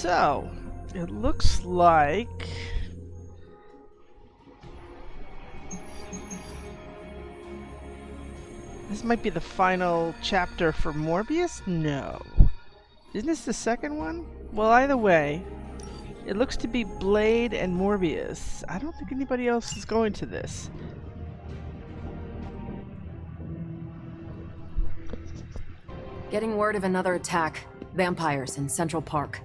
So, it looks like this might be the final chapter for Morbius? No. Isn't this the second one? Well, either way, it looks to be Blade and Morbius. I don't think anybody else is going to this. Getting word of another attack. Vampires in Central Park.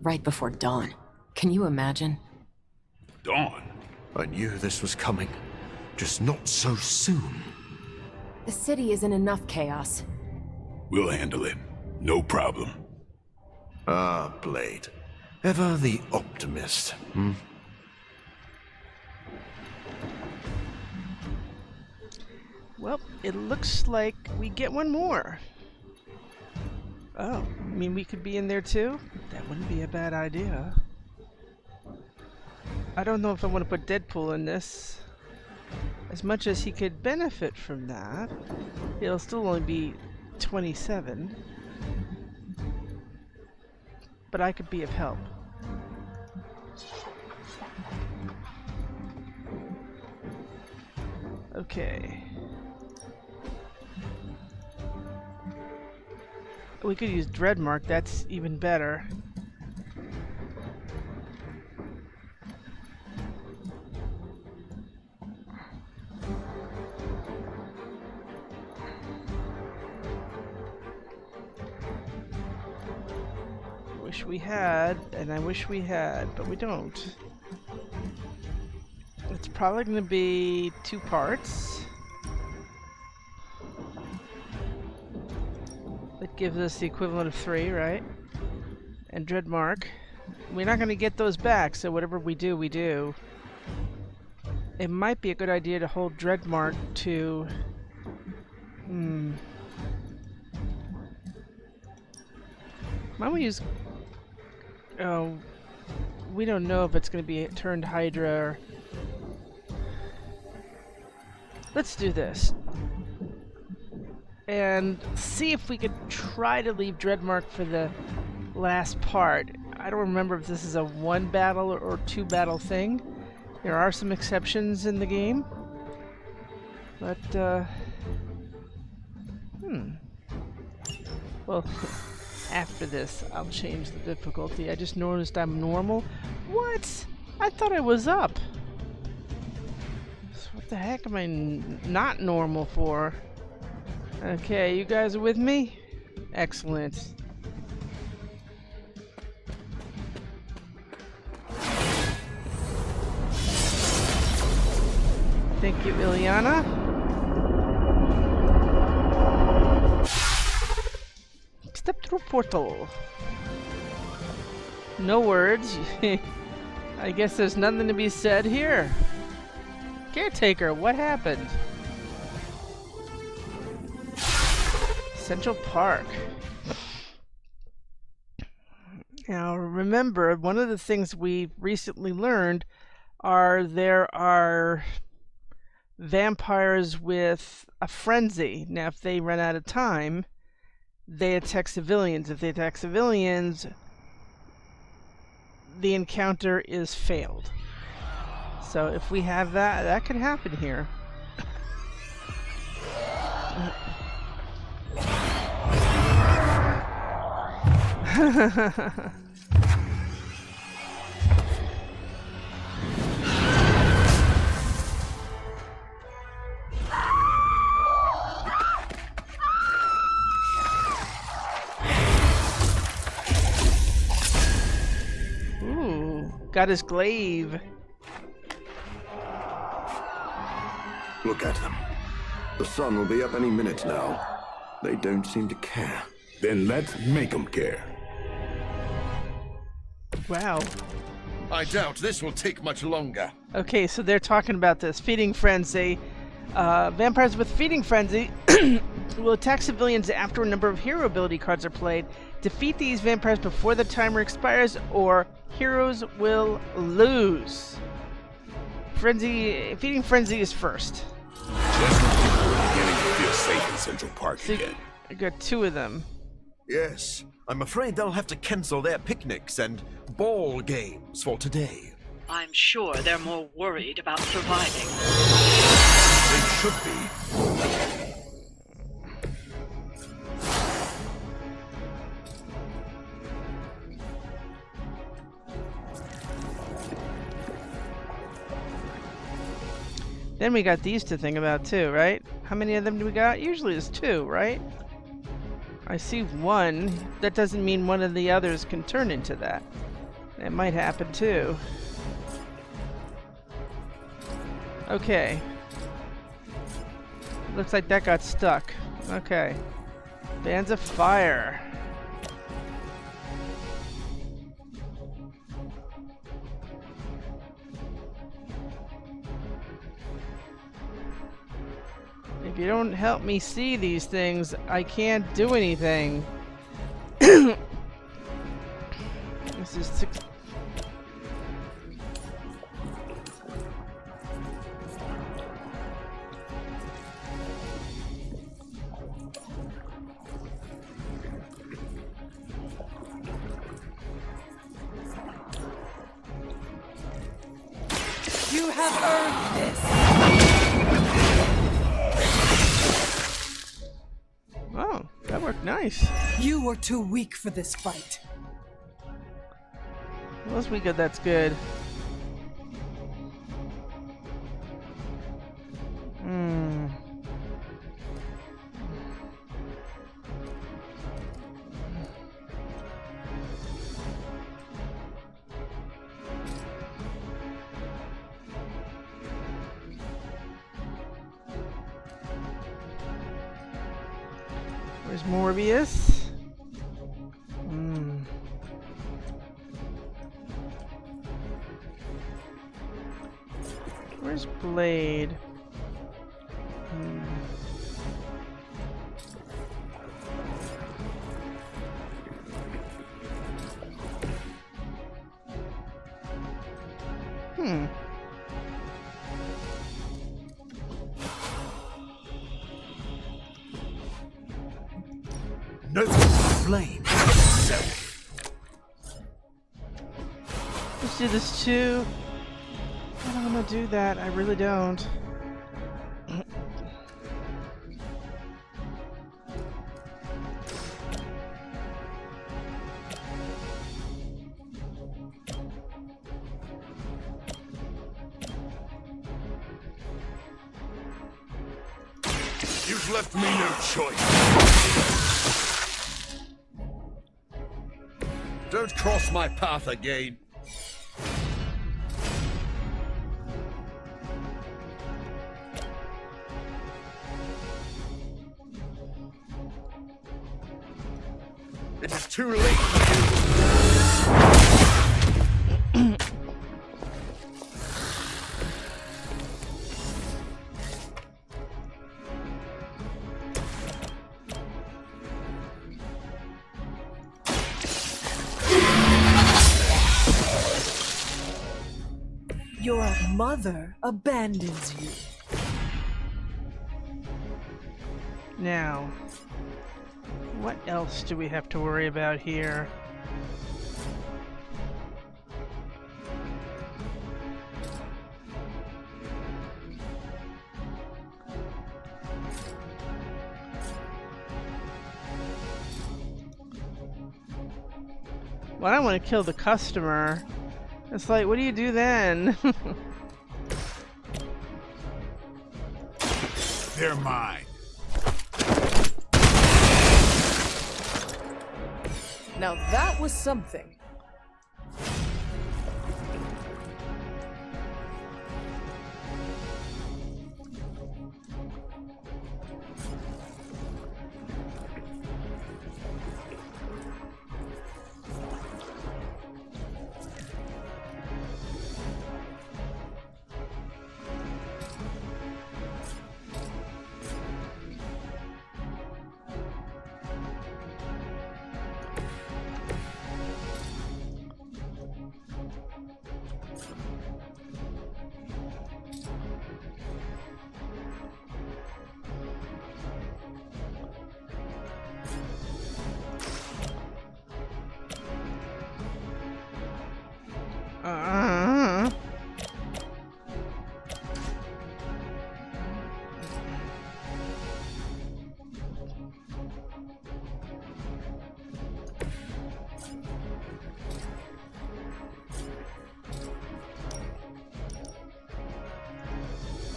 Right before dawn. Can you imagine? Dawn? I knew this was coming. Just not so soon. The city is in enough chaos. We'll handle it. No problem. Ah, Blade. Ever the optimist, hmm? Well, it looks like we get one more. Oh, I mean we could be in there too? That wouldn't be a bad idea. I don't know if I want to put Deadpool in this. As much as he could benefit from that, it'll still only be 27. But I could be of help. Okay. We could use Dreadmark, that's even better. Wish we had, and I wish we had, but we don't. It's probably going to be 2 parts. That gives us the equivalent of 3, right? And Dreadmark. We're not going to get those back, so whatever we do, we do. It might be a good idea to hold Dreadmark to... Why don't we use... Oh, we don't know if it's going to be turned Hydra or... Let's do this. And see if we could try to leave Dreadmark for the last part. I don't remember if this is a 1 battle or 2 battle thing. There are some exceptions in the game. But, well, after this, I'll change the difficulty. I just noticed I'm normal. What? I thought I was up. So what the heck am I not normal for? Okay, you guys are with me? Excellent. Thank you, Ilyana. Step through portal. No words. I guess there's nothing to be said here. Caretaker, what happened? Central Park. Now remember, one of the things we've recently learned are there are vampires with a frenzy. Now if they run out of time, they attack civilians. If they attack civilians, the encounter is failed. So if we have that, that could happen here. Ooh, got his glaive. Look at them. The sun will be up any minute now. They don't seem to care. Then let's make them care. Wow. I doubt this will take much longer. Okay, so they're talking about this. Feeding Frenzy. Vampires with Feeding Frenzy will attack civilians after a number of hero ability cards are played. Defeat these vampires before the timer expires, or heroes will lose. Feeding Frenzy is first. Just beginning to feel safe in Central Park So again. I got 2 of them. Yes, I'm afraid they'll have to cancel their picnics and ball games for today. I'm sure they're more worried about surviving. They should be. Then we got these to think about too, right? How many of them do we got? Usually it's 2, right? I see 1. That doesn't mean one of the others can turn into that. That might happen too. Okay. Looks like that got stuck. Okay. Bands of fire. If you don't help me see these things, I can't do anything. This is 6. You have earned this. Oh, that worked nice. You were too weak for this fight. Well, that's good. That's good. Hmm. Where's Morbius? Hmm. Where's Blade? Hmm. No flame. Let's do this too. I don't want to do that. I really don't. You've left me no choice. Don't cross my path again. It is too late for you. Your mother abandons you. Now, what else do we have to worry about here? Well, I don't want to kill the customer. It's like, what do you do then? They're mine. Now that was something.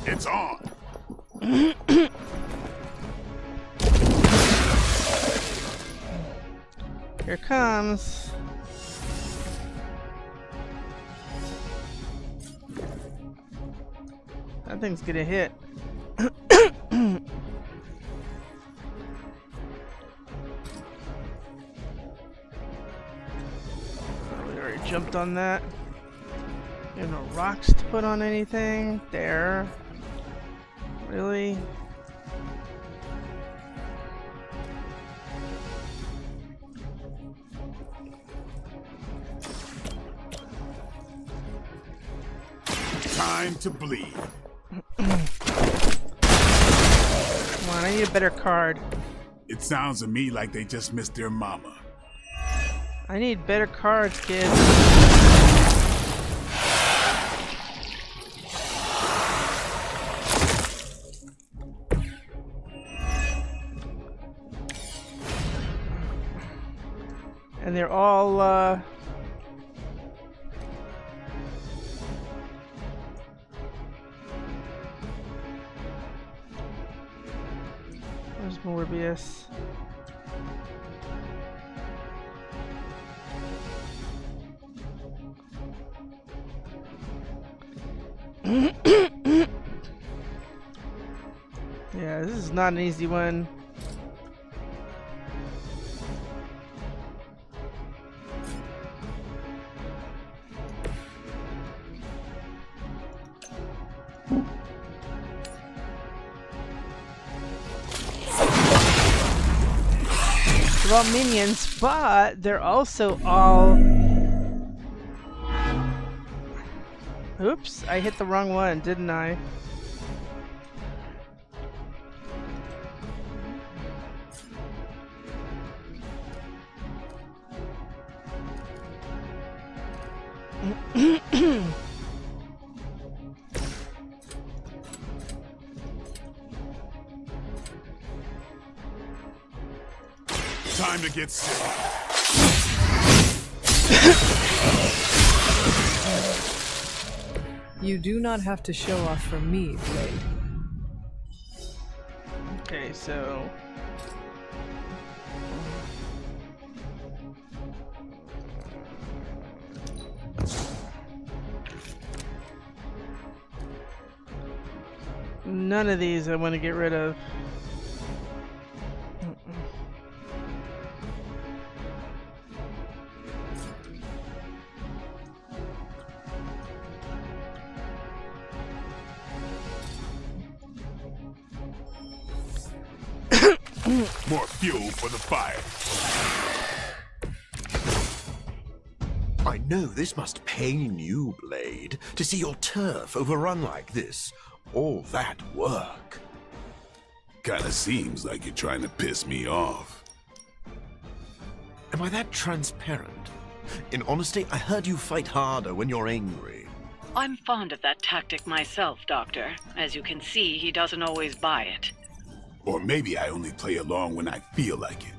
It's on. Here it comes. That thing's gonna hit. We already jumped on that. There are no rocks to put on anything. There. Really? Time to bleed. Come on, I need a better card. It sounds to me like they just missed their mama. I need better cards, kid. And they're all, where's Morbius? Yeah, this is not an easy one. They're all minions, but they're also all... Oops, I hit the wrong one, didn't I? Time to get sick. You do not have to show off for me, Blade. Okay, so... None of these I want to get rid of. More fuel for the fire. I know this must pain you, Blade, to see your turf overrun like this. All that work. Kinda seems like you're trying to piss me off. Am I that transparent? In honesty, I heard you fight harder when you're angry. I'm fond of that tactic myself, Doctor. As you can see, he doesn't always buy it. Or maybe I only play along when I feel like it.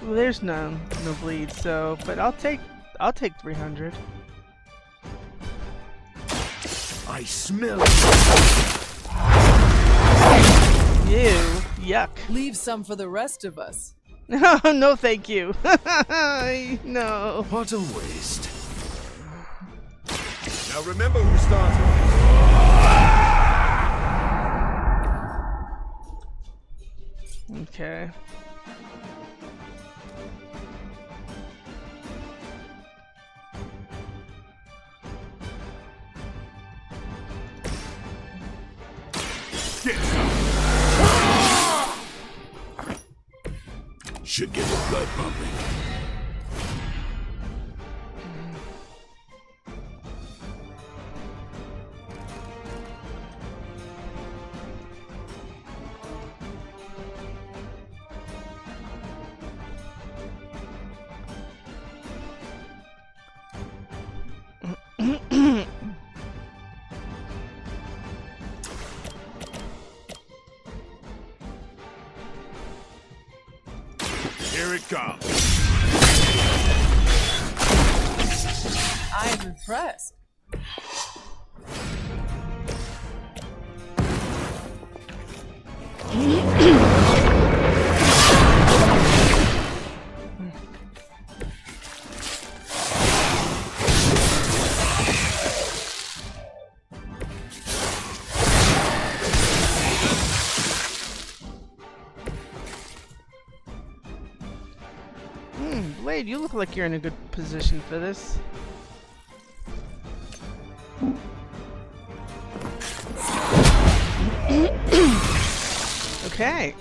Well, there's no bleed, so but I'll take 300. I smell Ew, yuck. Leave some for the rest of us. No, no, thank you. No. What a waste. Now remember who started. Okay. Get some. Should get the blood pumping. Here it comes. I am impressed. Blade, you look like you're in a good position for this. Okay.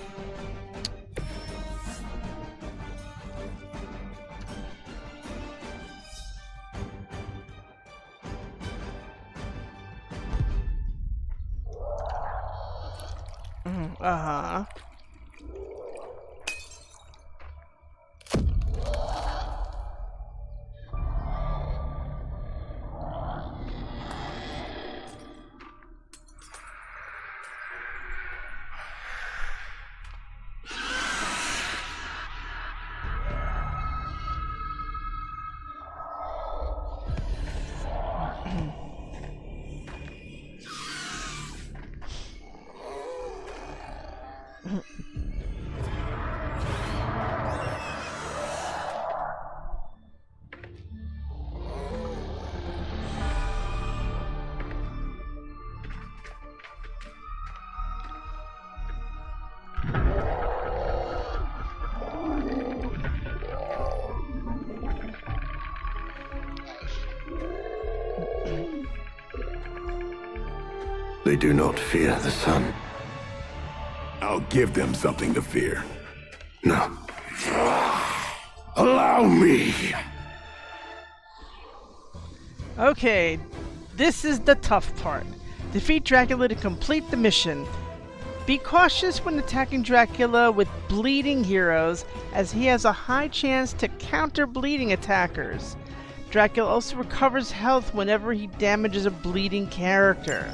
Uh-huh. They do not fear the sun. I'll give them something to fear. No. Allow me! Okay, this is the tough part. Defeat Dracula to complete the mission. Be cautious when attacking Dracula with bleeding heroes, as he has a high chance to counter bleeding attackers. Dracula also recovers health whenever he damages a bleeding character.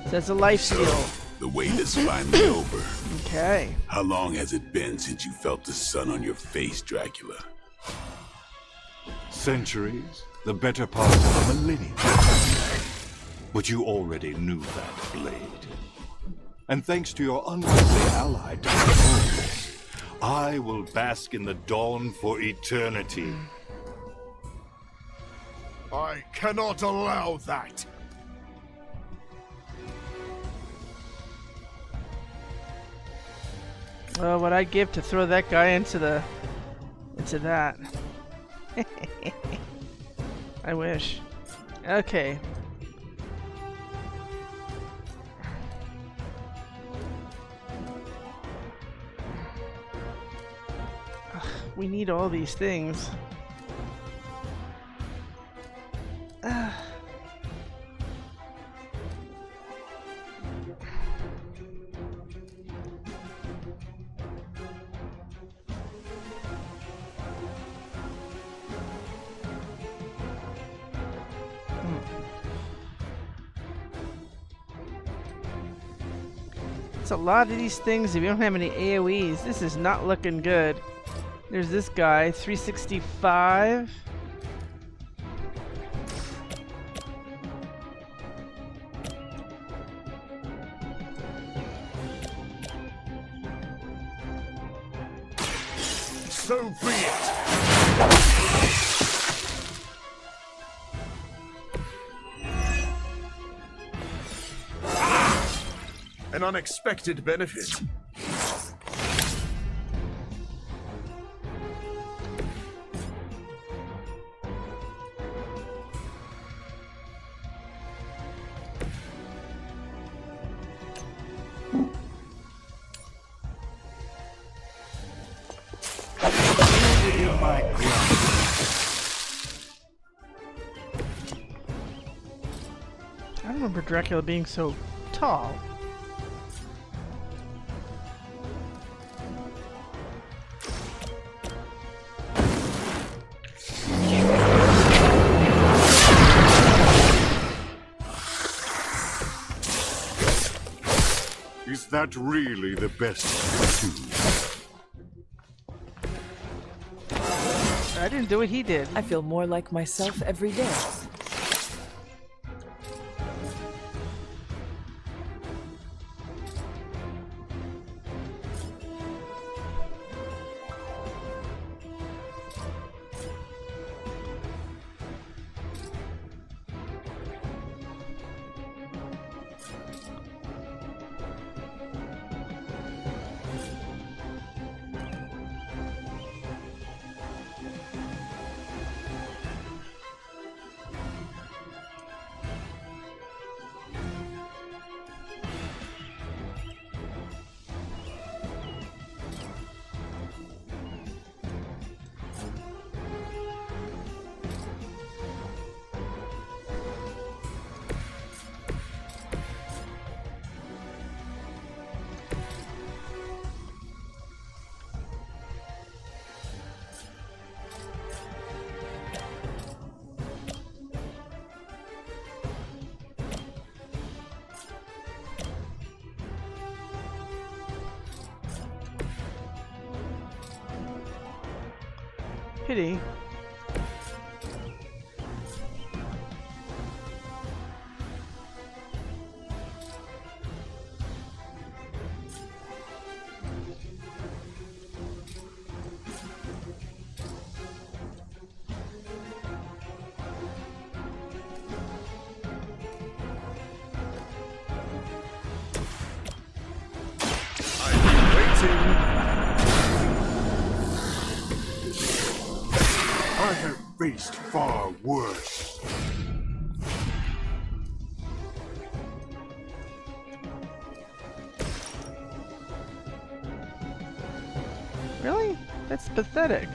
So that's a life steal. The wait is finally over. Okay. How long has it been since you felt the sun on your face, Dracula? Centuries, the better part of a millennium. But you already knew that, Blade. And thanks to your unlikely ally, Dr. Morbius, I will bask in the dawn for eternity. I cannot allow that. Well, what I'd give to throw that guy into that. I wish. Okay. Ugh, we need all these things. Ugh. It's a lot of these things. If you don't have any AoEs, this is not looking good. There's this guy, 365. So be it. An unexpected benefit. I remember Dracula being so tall. that really the best you can do? I didn't do what he did. I feel more like myself every day. Pity. I have faced far worse. Really? That's pathetic.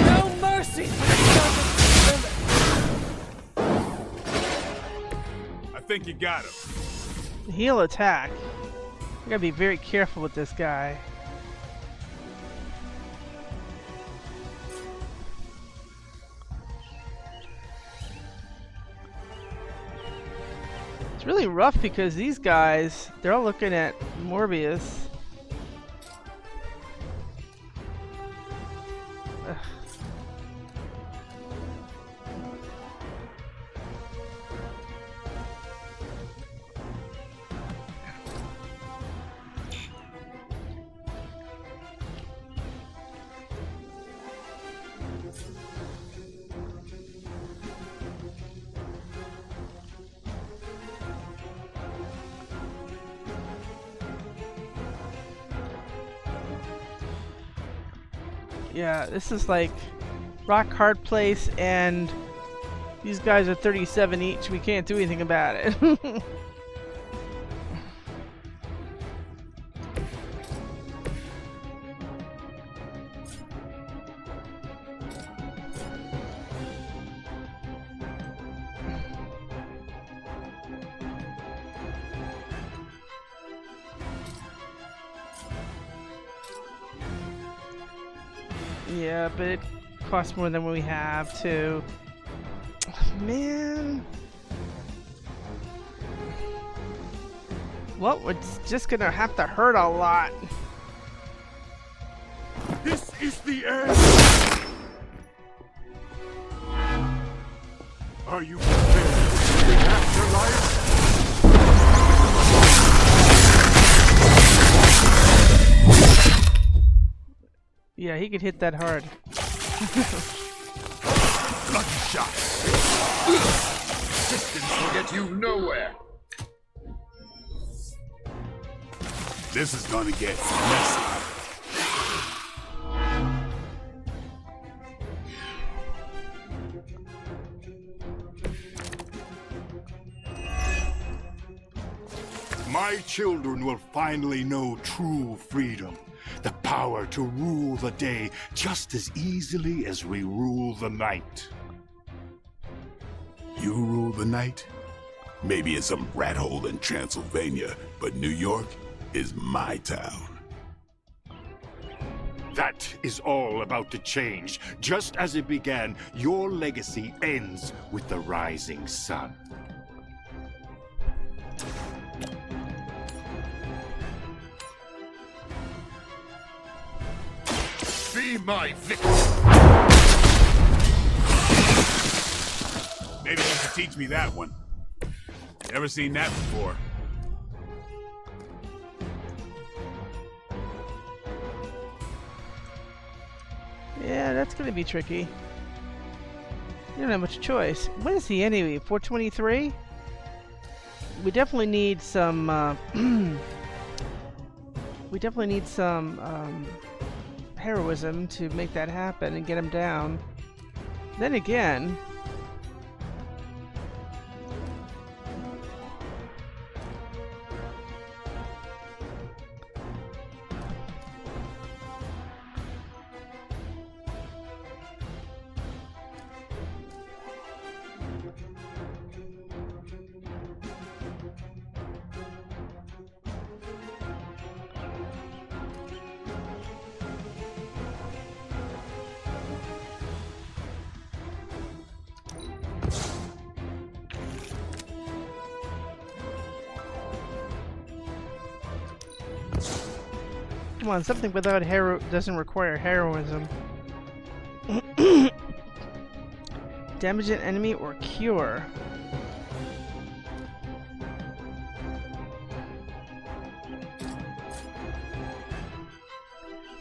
No mercy! I think you got him. Heal attack. You gotta be very careful with this guy. It's really rough because these guys, they're all looking at Morbius. Ugh. Yeah, this is like rock hard place, and these guys are 37 each. We can't do anything about it. Yeah, but it costs more than we have to. Man. Well, it's just gonna have to hurt a lot. This is the end! Are you prepared for the afterlife? Yeah, he could hit that hard. Lucky shot. Distance will get you nowhere. This is gonna get messy. My children will finally know true freedom. The power to rule the day just as easily as we rule the night. You rule the night? Maybe in some rat hole in Transylvania, but New York is my town. That is all about to change. Just as it began, your legacy ends with the rising sun. Be my victim. Maybe you could teach me that one. Never seen that before. Yeah, that's gonna be tricky. You don't have much choice. What is he anyway? 423? We definitely need some. We definitely need some heroism to make that happen and get him down. Then again. Come on, something without doesn't require heroism. Damage an enemy or cure.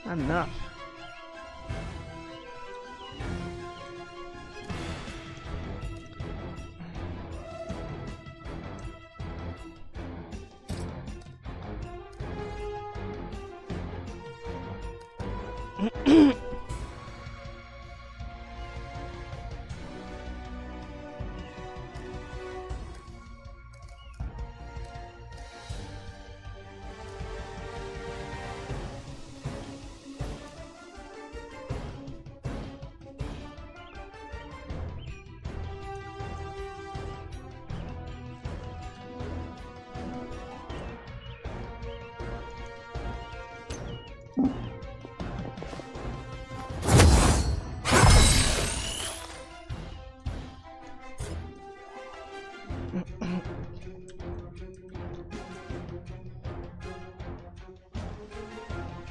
Not enough.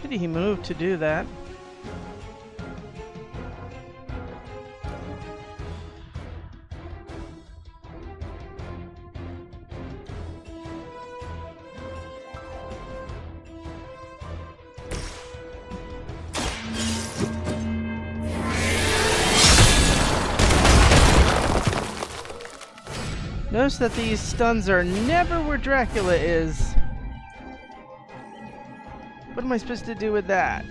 Pity he moved to do that. Notice that these stuns are never where Dracula is. What am I supposed to do with that?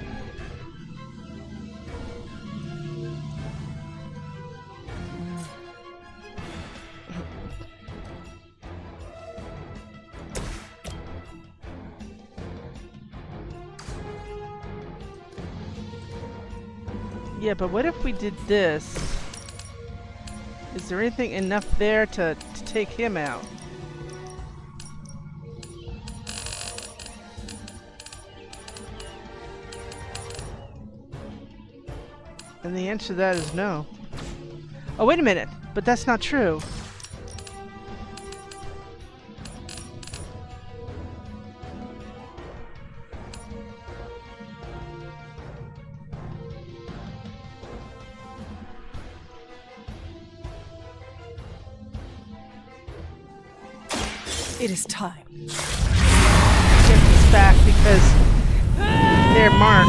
Yeah, but what if we did this? Is there anything enough there to take him out? And the answer to that is no. Oh, wait a minute. But that's not true. It is time. Get this back because they're marked.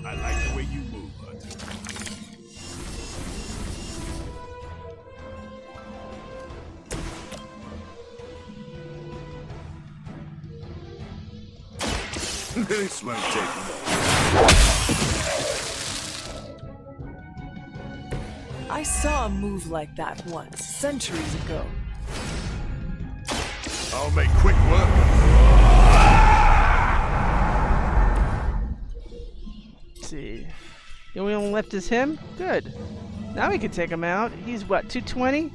I like the way you move, Hunter. This won't take long. I saw a move like that once, centuries ago. I'll make quick work. Let's see. The only one left is him? Good. Now we can take him out. He's what, 220?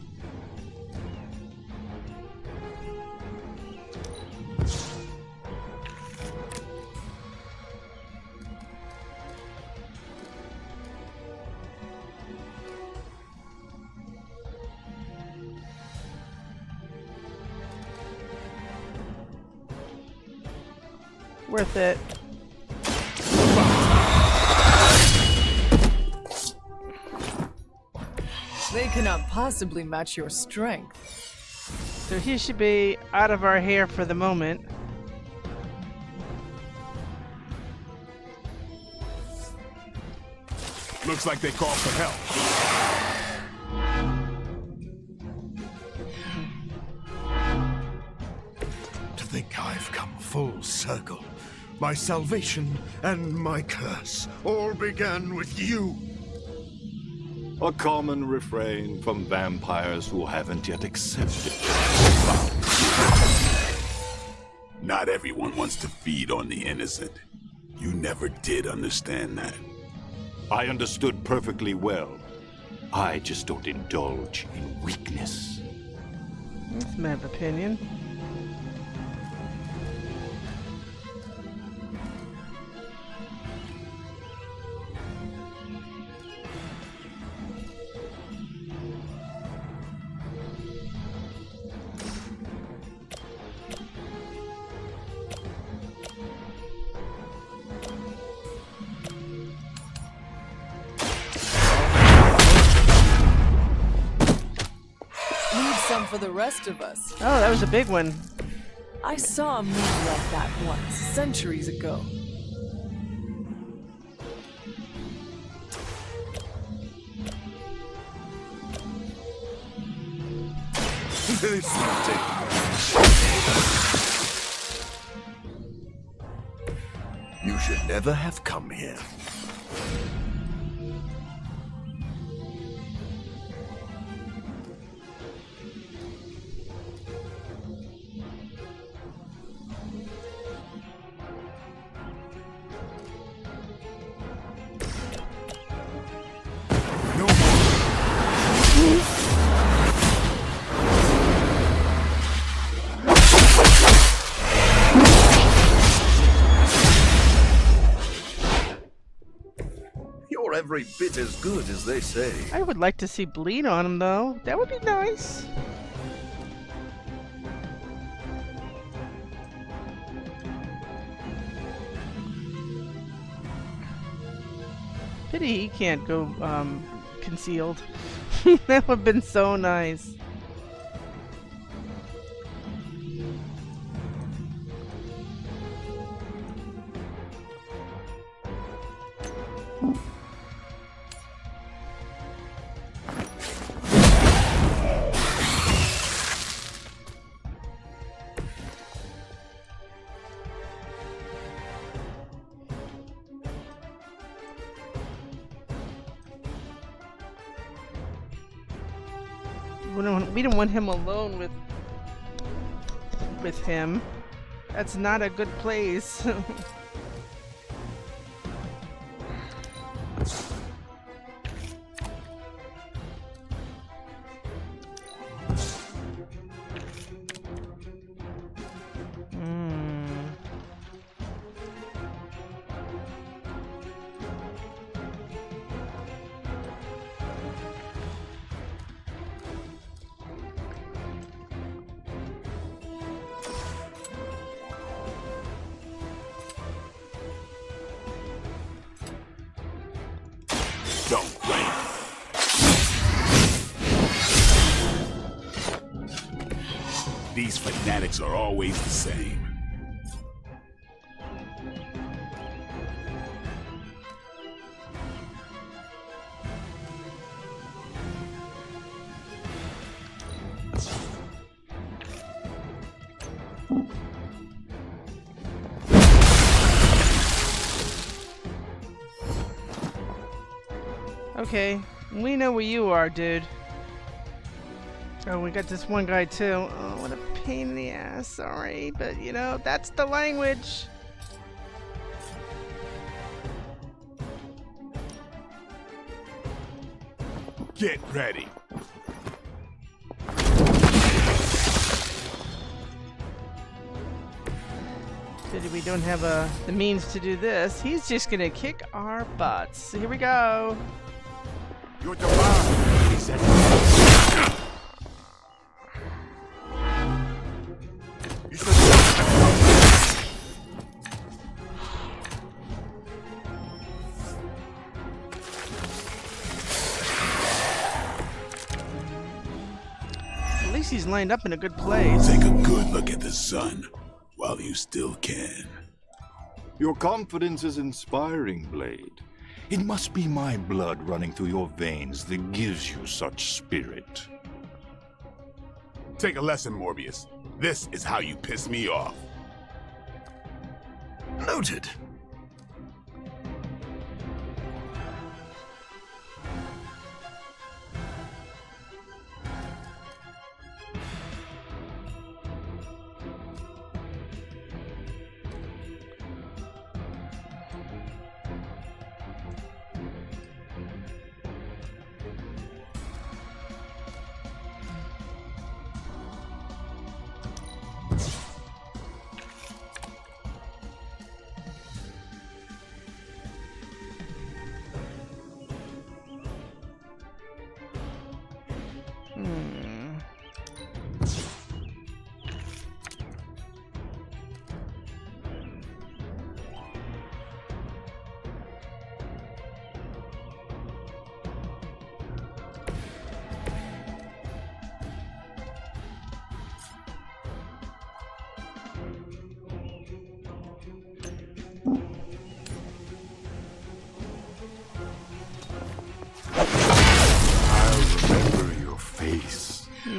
Worth it. They cannot possibly match your strength. So he should be out of our hair for the moment. Looks like they called for help. To think I've come full circle. My salvation and my curse all began with you. A common refrain from vampires who haven't yet accepted. Not everyone wants to feed on the innocent. You never did understand that. I understood perfectly well. I just don't indulge in weakness. That's my opinion. Leave some for the rest of us. Oh, that was a big one. I saw a move like that once, centuries ago. This thing. You should never have come here. You're every bit as good as they say. I would like to see bleed on him, though. That would be nice. Pity he can't go concealed. That would have been so nice. We don't want him alone with him. That's not a good place. Don't blame. These fanatics are always the same. Okay, we know where you are, dude. Oh, we got this one guy too. Oh, what a pain in the ass. Sorry, but you know, that's the language. Get ready. Pity we don't have the means to do this. He's just gonna kick our butts. Here we go. You're divine, he said. You should... least he's lined up in a good place. Take a good look at the sun while you still can. Your confidence is inspiring, Blade. It must be my blood running through your veins that gives you such spirit. Take a lesson, Morbius. This is how you piss me off. Noted.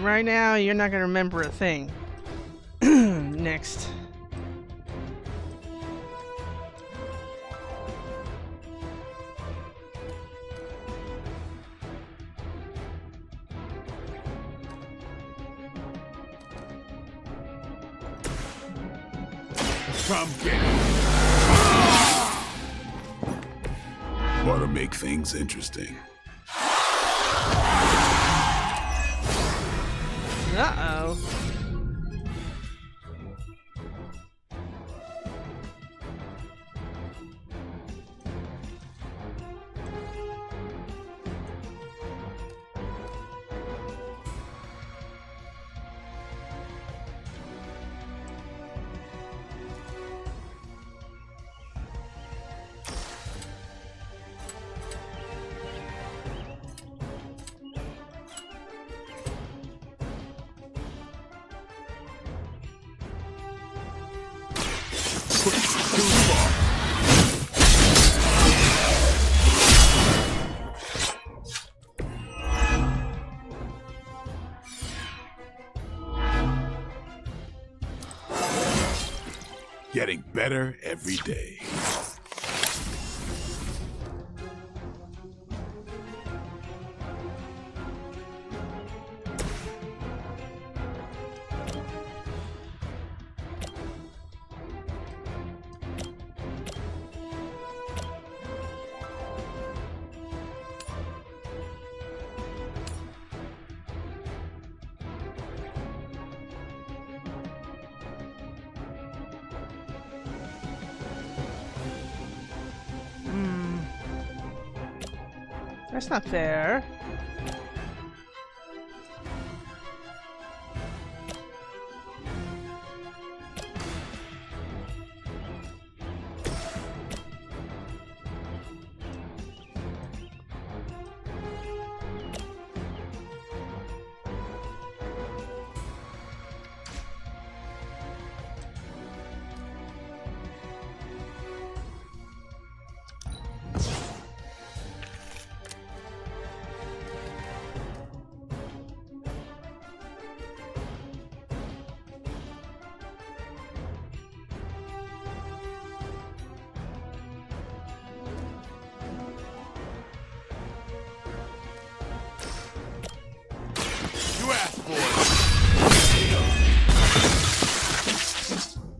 Right now, you're not gonna remember a thing. Next. Come get it. Want to make things interesting. Uh-oh. Getting better every day. That's not fair.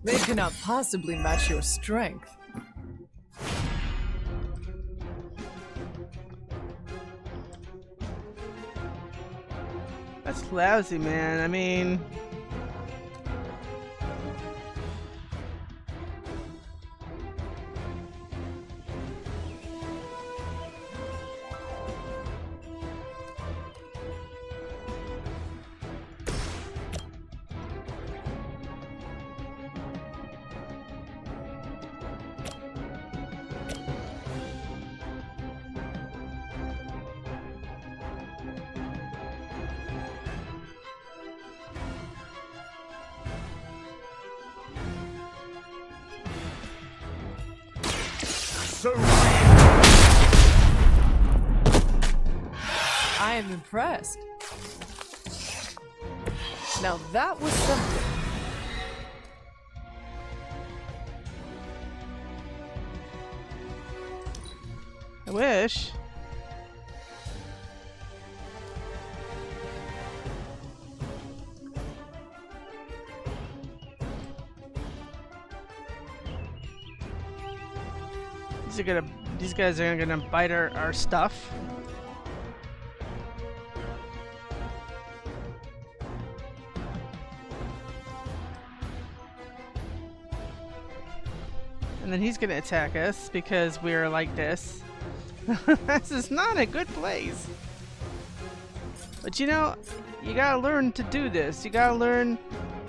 They cannot possibly match your strength. That's lousy, man. I mean... so real. I am impressed. Now that was something. I wish. These guys are gonna bite our stuff. And then he's gonna attack us because we're like this. This is not a good place. But you know, you gotta learn to do this. You gotta learn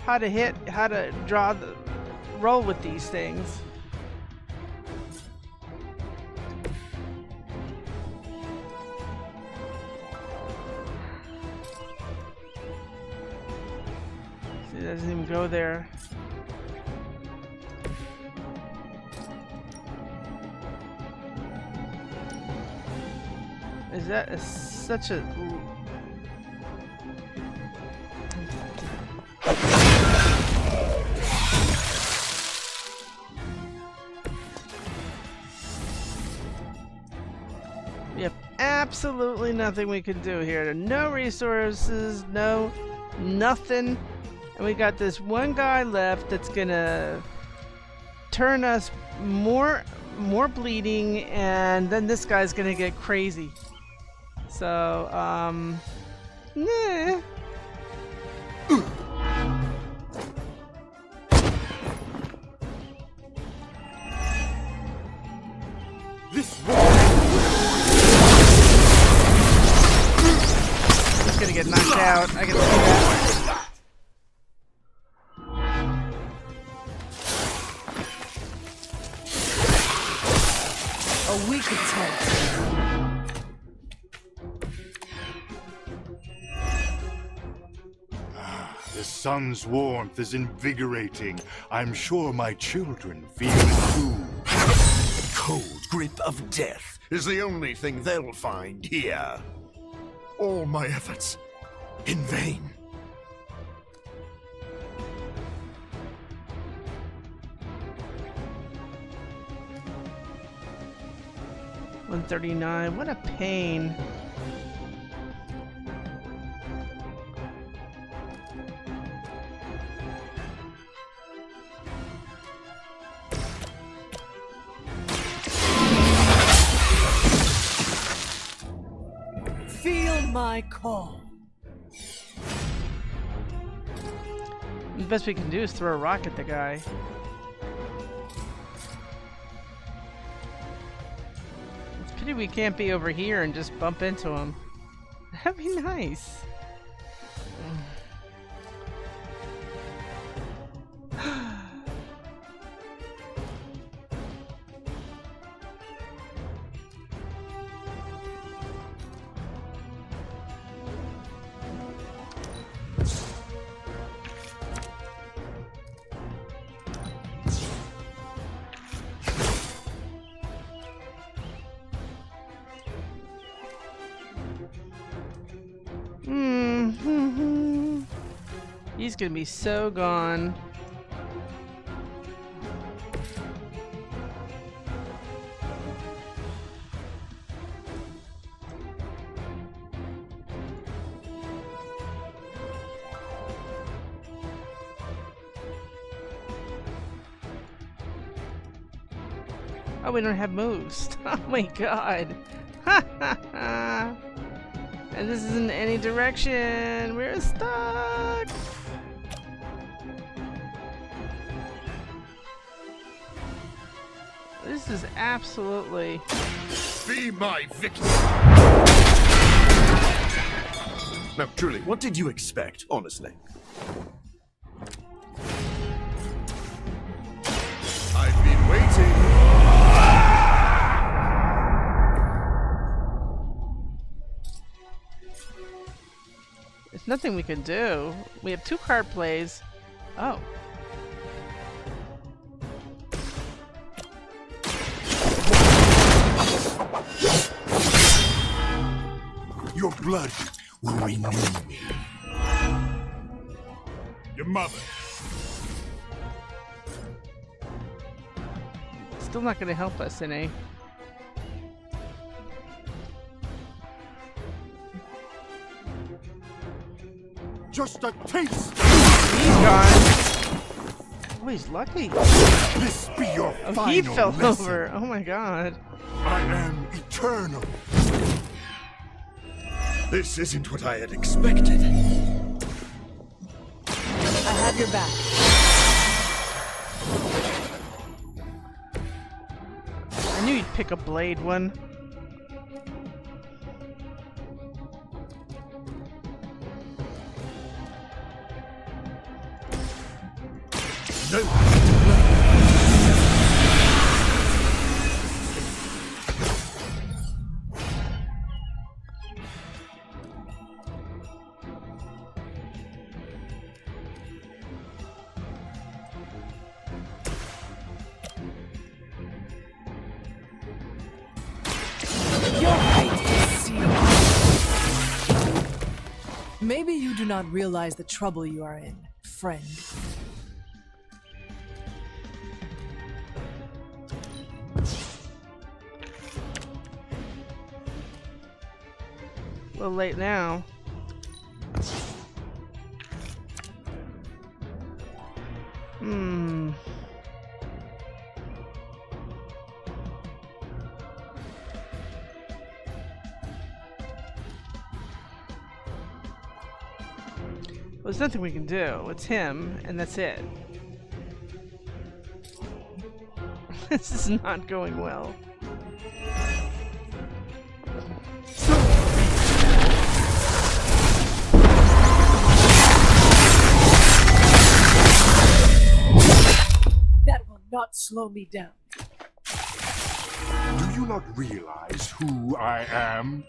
how to hit, how to roll with these things. See, it doesn't even go there. Is that such a... We have absolutely nothing we can do here. No resources, no nothing. And we got this one guy left that's gonna turn us more bleeding, and then this guy's gonna get crazy. So, nah. This He's gonna get knocked out. I can see that. A weak attempt. The sun's warmth is invigorating. I'm sure my children feel it too. The cold grip of death is the only thing they'll find here. All my efforts in vain. $139. What a pain. Feel my call. The best we can do is throw a rock at the guy. It's a pity we can't be over here and just bump into him. That'd be nice. He's gonna be so gone. Oh, we don't have moves. Oh my god. Ha ha ha. And this isn't any direction. We're stuck. This is absolutely... Be my victim! Now, truly, what did you expect, honestly? I've been waiting! There's nothing we can do. We have 2 card plays. Oh. Your blood will renew me. Your mother. Still not gonna help us, NA. Just a taste. He's gone. Oh, he's lucky. This be your Oh, final he fell lesson. over. Oh my god. I am eternal. This isn't what I had expected. I have your back. I knew you'd pick a blade one. No. Your fate is sealed. Maybe you do not realize the trouble you are in, friend. A little late now. Hmm. Well, there's nothing we can do. It's him, and that's it. This is not going well. That will not slow me down. Do you not realize who I am?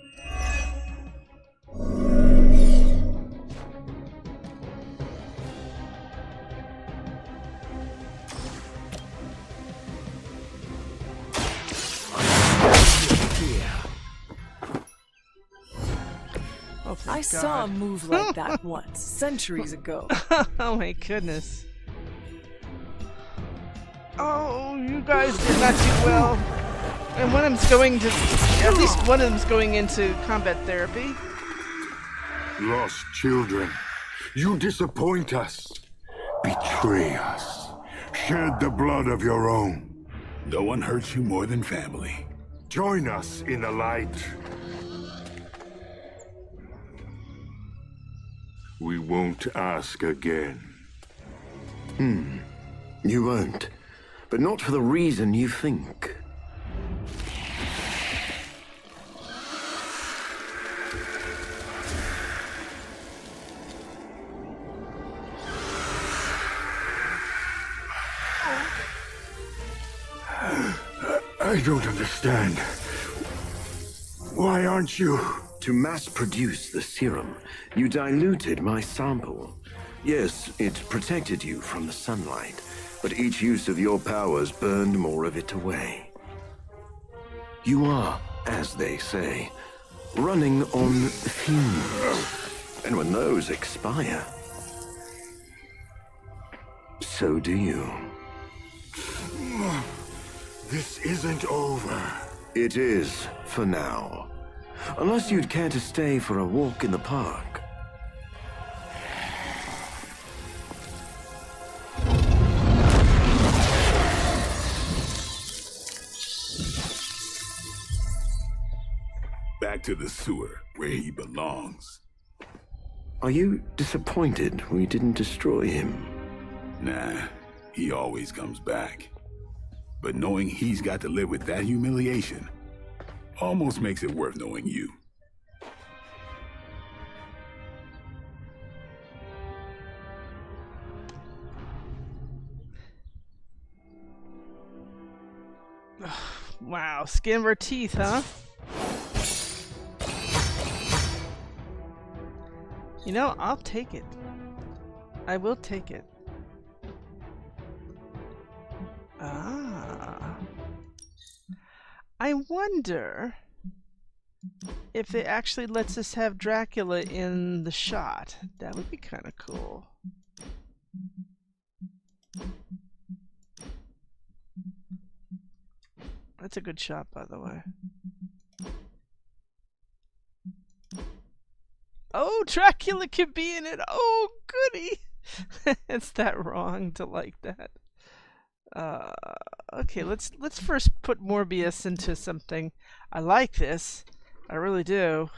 Oh, thank I saw a God. move like that once, centuries ago. Oh my goodness. Oh, you guys did not do well. And one of them's going to, at least one of them's going into combat therapy. Lost children, you disappoint us, betray us, shed the blood of your own. No one hurts you more than family. Join us in the light. We won't ask again. You won't. But not for the reason you think. I don't understand. Why aren't you? To mass produce the serum, you diluted my sample. Yes, it protected you from the sunlight, but each use of your powers burned more of it away. You are, as they say, running on fumes. And when those expire, so do you. This isn't over. It is, for now. Unless you'd care to stay for a walk in the park. Back to the sewer, where he belongs. Are you disappointed we didn't destroy him? Nah, he always comes back. But knowing he's got to live with that humiliation almost makes it worth knowing you. Wow, skin of our teeth, huh? You know, I'll take it. I will take it. Ah. I wonder if it actually lets us have Dracula in the shot. That would be kind of cool. That's a good shot, by the way. Oh, Dracula can be in it. Oh, goody. It's that wrong to like that. Okay, let's first put Morbius into something. I like this. I really do.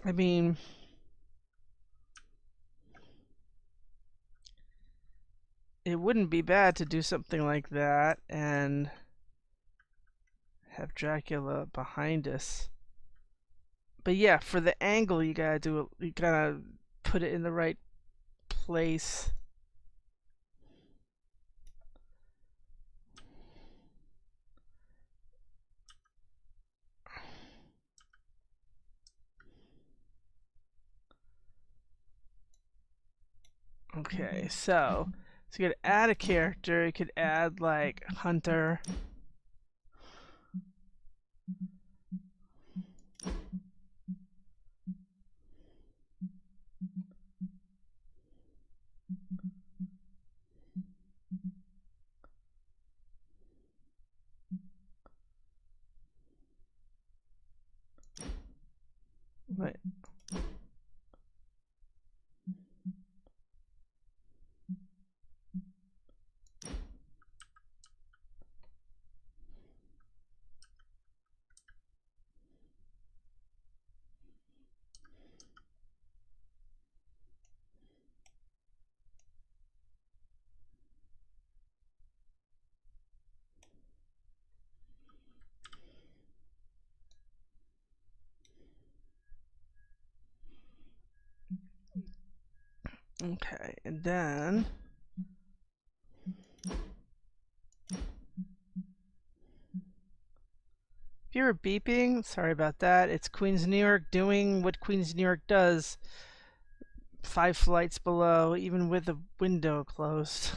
I mean, it wouldn't be bad to do something like that and have Dracula behind us. But yeah, for the angle, you gotta do it. You gotta put it in the right place. Okay, so you could add a character. You could add like Hunter. Right. Okay, and then if you're beeping, sorry about that. It's Queens New York doing what Queens New York does. 5 flights below, even with the window closed.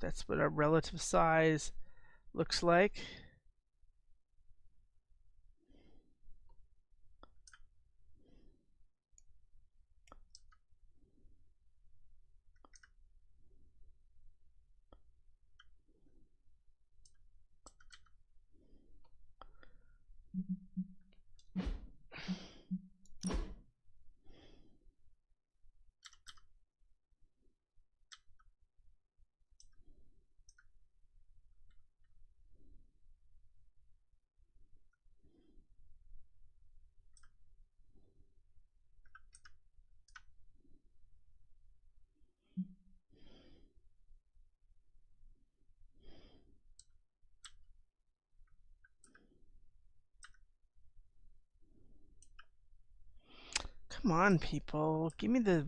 That's what our relative size looks like. Come on, people. Give me the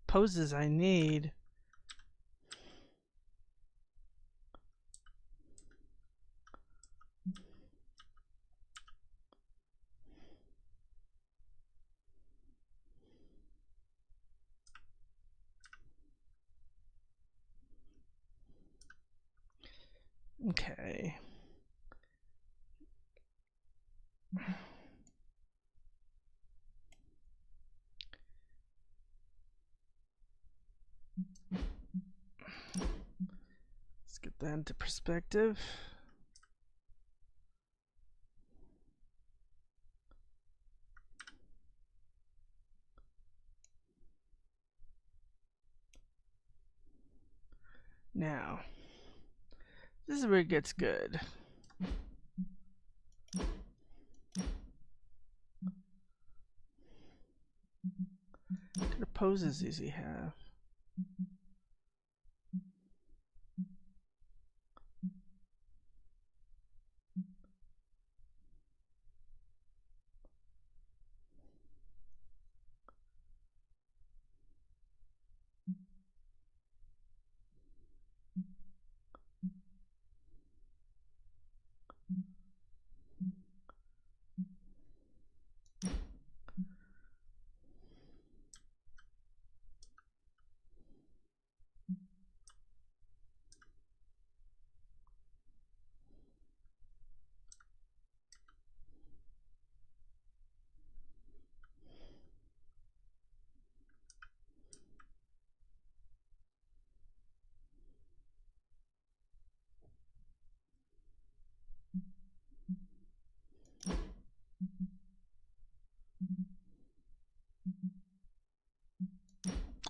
poses I need. Okay. Let's get that into perspective. Now, this is where it gets good. Come poses does he have?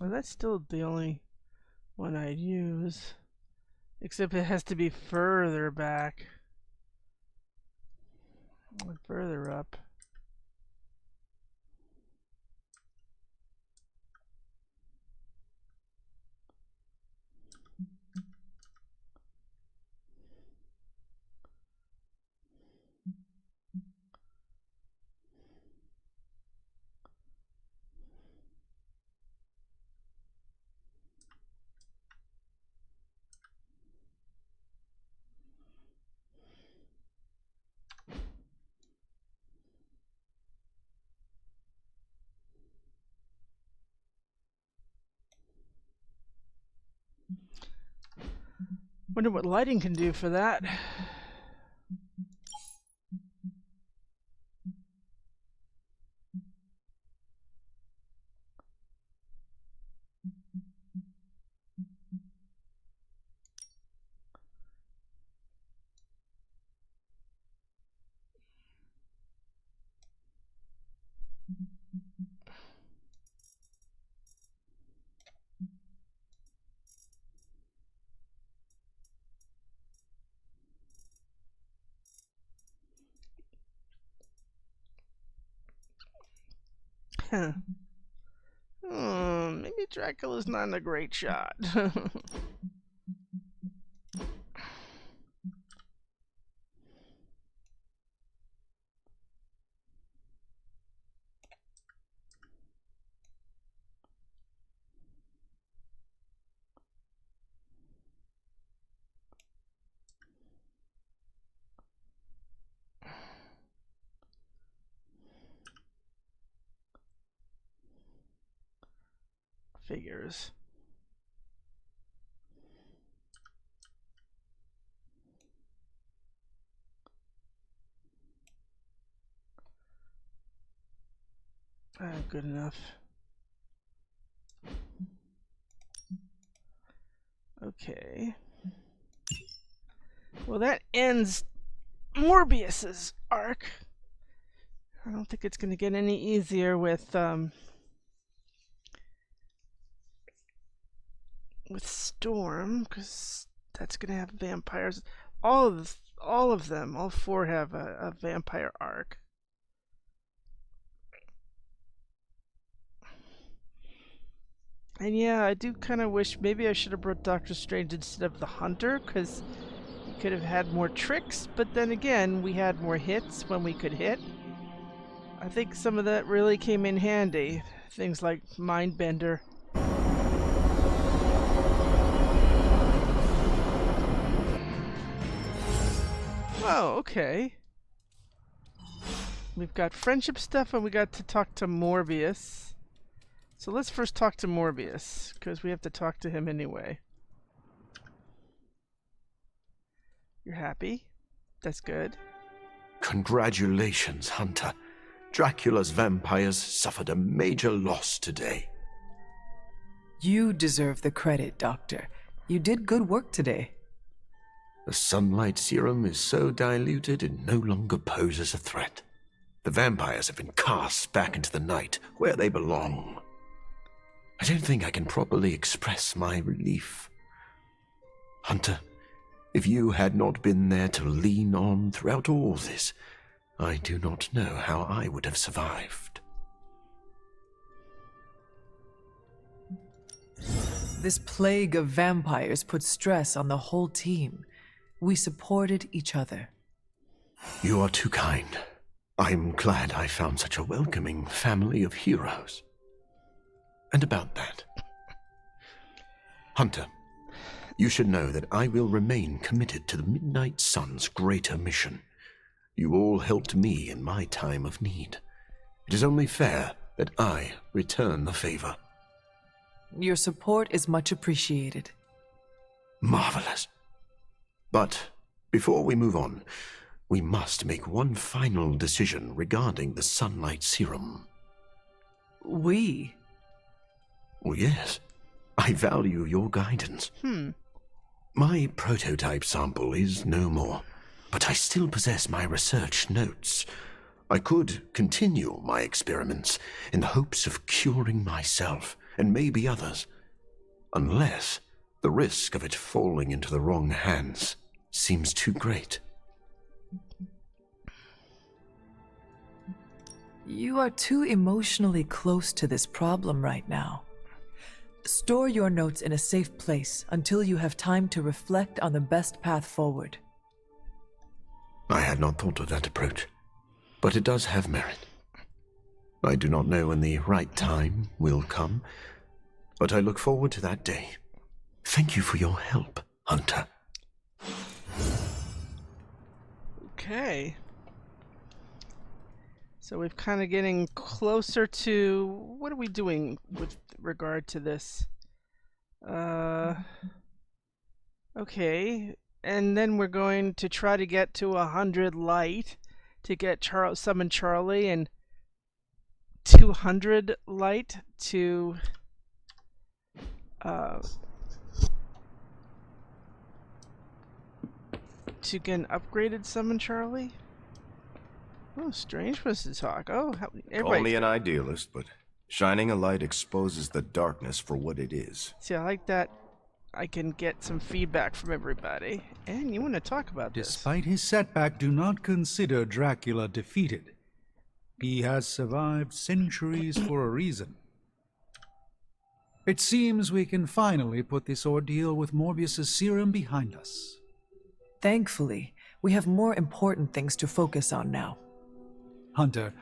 Well, that's still the only one I'd use. Except it has to be further back. Or further up. Wonder what lighting can do for that. Huh. Maybe Dracula's not a great shot. Figures. Good enough. Okay. Well, that ends Morbius's arc. I don't think it's going to get any easier with Storm, because that's going to have vampires. All of them, all four have a vampire arc. And yeah, I do kind of wish maybe I should have brought Doctor Strange instead of the Hunter, because he could have had more tricks, but then again, we had more hits when we could hit. I think some of that really came in handy. Things like Mindbender. Oh, okay. We've got friendship stuff and we got to talk to Morbius. So let's first talk to Morbius, because we have to talk to him anyway. You're happy? That's good. Congratulations, Hunter. Dracula's vampires suffered a major loss today. You deserve the credit, Doctor. You did good work today. The sunlight serum is so diluted it no longer poses a threat. The vampires have been cast back into the night, where they belong. I don't think I can properly express my relief. Hunter, if you had not been there to lean on throughout all this, I do not know how I would have survived. This plague of vampires put stress on the whole team. We supported each other. You are too kind. I'm glad I found such a welcoming family of heroes. And about that, Hunter, you should know that I will remain committed to the Midnight Sun's greater mission. You all helped me in my time of need. It is only fair that I return the favor. Your support is much appreciated. Marvelous. But before we move on, we must make one final decision regarding the sunlight serum. We? Oh, yes. I value your guidance. My prototype sample is no more, but I still possess my research notes. I could continue my experiments in the hopes of curing myself and maybe others, unless the risk of it falling into the wrong hands seems too great. You are too emotionally close to this problem right now. Store your notes in a safe place until you have time to reflect on the best path forward. I had not thought of that approach, but it does have merit. I do not know when the right time will come, but I look forward to that day. Thank you for your help, Hunter. Okay. So we're kind of getting closer to... What are we doing with regard to this? Okay. And then we're going to try to get to 100 light to get summon Charlie, and 200 light to get an upgraded summon Charlie. Oh, strange was to talk. Oh, Call me an idealist, but shining a light exposes the darkness for what it is. See, I like that. I can get some feedback from everybody. And you want to talk about this? Despite his setback, do not consider Dracula defeated. He has survived centuries for a reason. It seems we can finally put this ordeal with Morbius's serum behind us. Thankfully, we have more important things to focus on now. Hunter,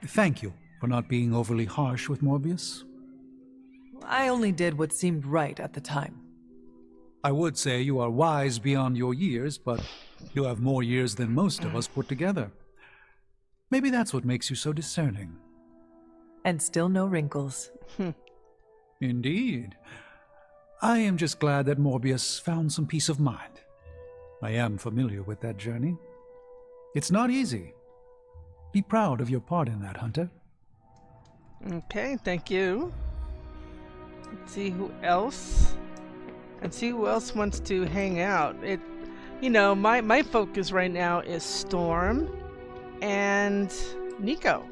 thank you for not being overly harsh with Morbius. I only did what seemed right at the time. I would say you are wise beyond your years, but you have more years than most of us put together. Maybe that's what makes you so discerning. And still no wrinkles. Indeed. I am just glad that Morbius found some peace of mind. I am familiar with that journey. It's not easy. Be proud of your part in that, Hunter. Okay, thank you. Let's see who else. And see who else wants to hang out. My focus right now is Storm and Miko.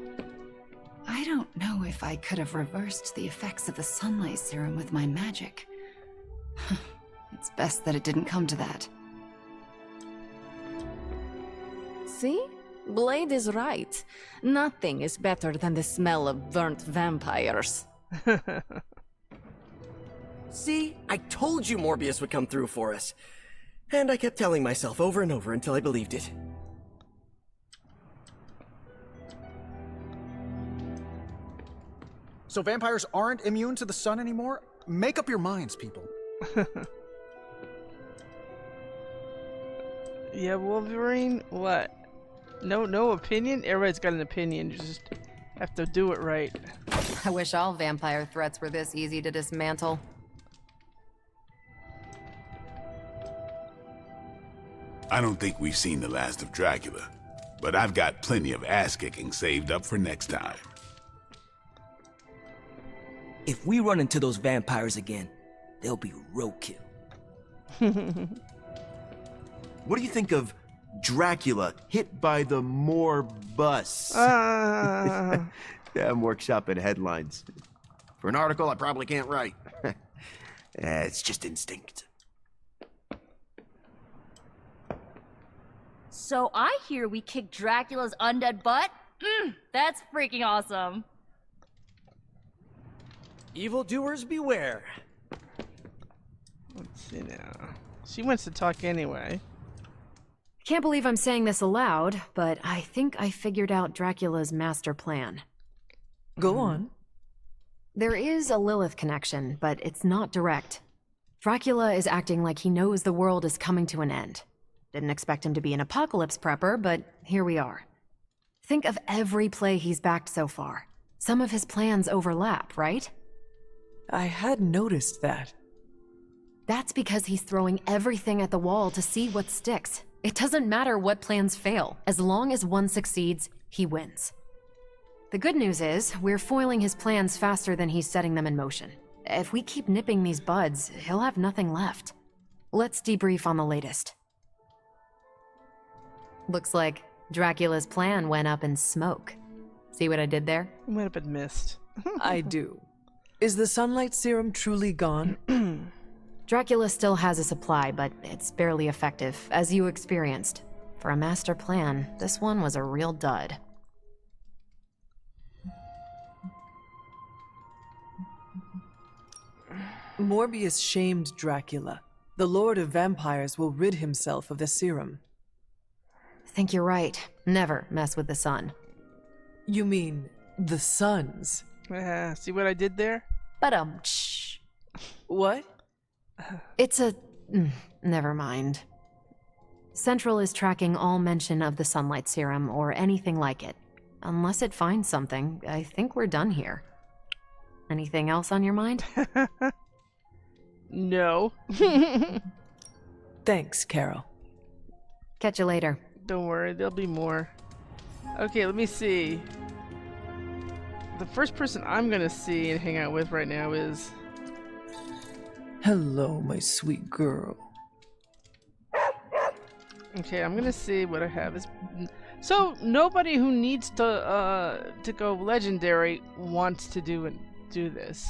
I don't know if I could have reversed the effects of the sunlight serum with my magic. It's best that it didn't come to that. See? Blade is right. Nothing is better than the smell of burnt vampires. See? I told you Morbius would come through for us. And I kept telling myself over and over until I believed it. So vampires aren't immune to the sun anymore? Make up your minds, people. Yeah, Wolverine, what? No opinion? Everybody's got an opinion. You just have to do it right. I wish all vampire threats were this easy to dismantle. I don't think we've seen the last of Dracula, but I've got plenty of ass-kicking saved up for next time. If we run into those vampires again, they'll be roadkill. What do you think of Dracula hit by the Morbus? Yeah, I'm workshopping headlines. For an article I probably can't write. It's just instinct. So I hear we kicked Dracula's undead butt? That's freaking awesome. Evildoers beware. Let's see now. She wants to talk anyway. Can't believe I'm saying this aloud, but I think I figured out Dracula's master plan. Go on. There is a Lilith connection, but it's not direct. Dracula is acting like he knows the world is coming to an end. Didn't expect him to be an apocalypse prepper, but here we are. Think of every play he's backed so far. Some of his plans overlap, right? I had noticed that. That's because he's throwing everything at the wall to see what sticks. It doesn't matter what plans fail. As long as one succeeds, he wins. The good news is, we're foiling his plans faster than he's setting them in motion. If we keep nipping these buds, he'll have nothing left. Let's debrief on the latest. Looks like Dracula's plan went up in smoke. See what I did there? It went up in mist. I do. Is the sunlight serum truly gone? Dracula still has a supply, but it's barely effective, as you experienced. For a master plan, this one was a real dud. Morbius shamed Dracula. The Lord of Vampyres will rid himself of the serum. Think you're right. Never mess with the sun. You mean the suns? See what I did there? Shh. What? It's a... never mind. Central is tracking all mention of the sunlight serum or anything like it. Unless it finds something, I think we're done here. Anything else on your mind? No. Thanks, Carol. Catch you later. Don't worry, there'll be more. Okay, let me see. The first person I'm gonna see and hang out with right now is... Hello, my sweet girl. Okay, I'm gonna see what I have. So nobody who needs to go legendary wants to do this.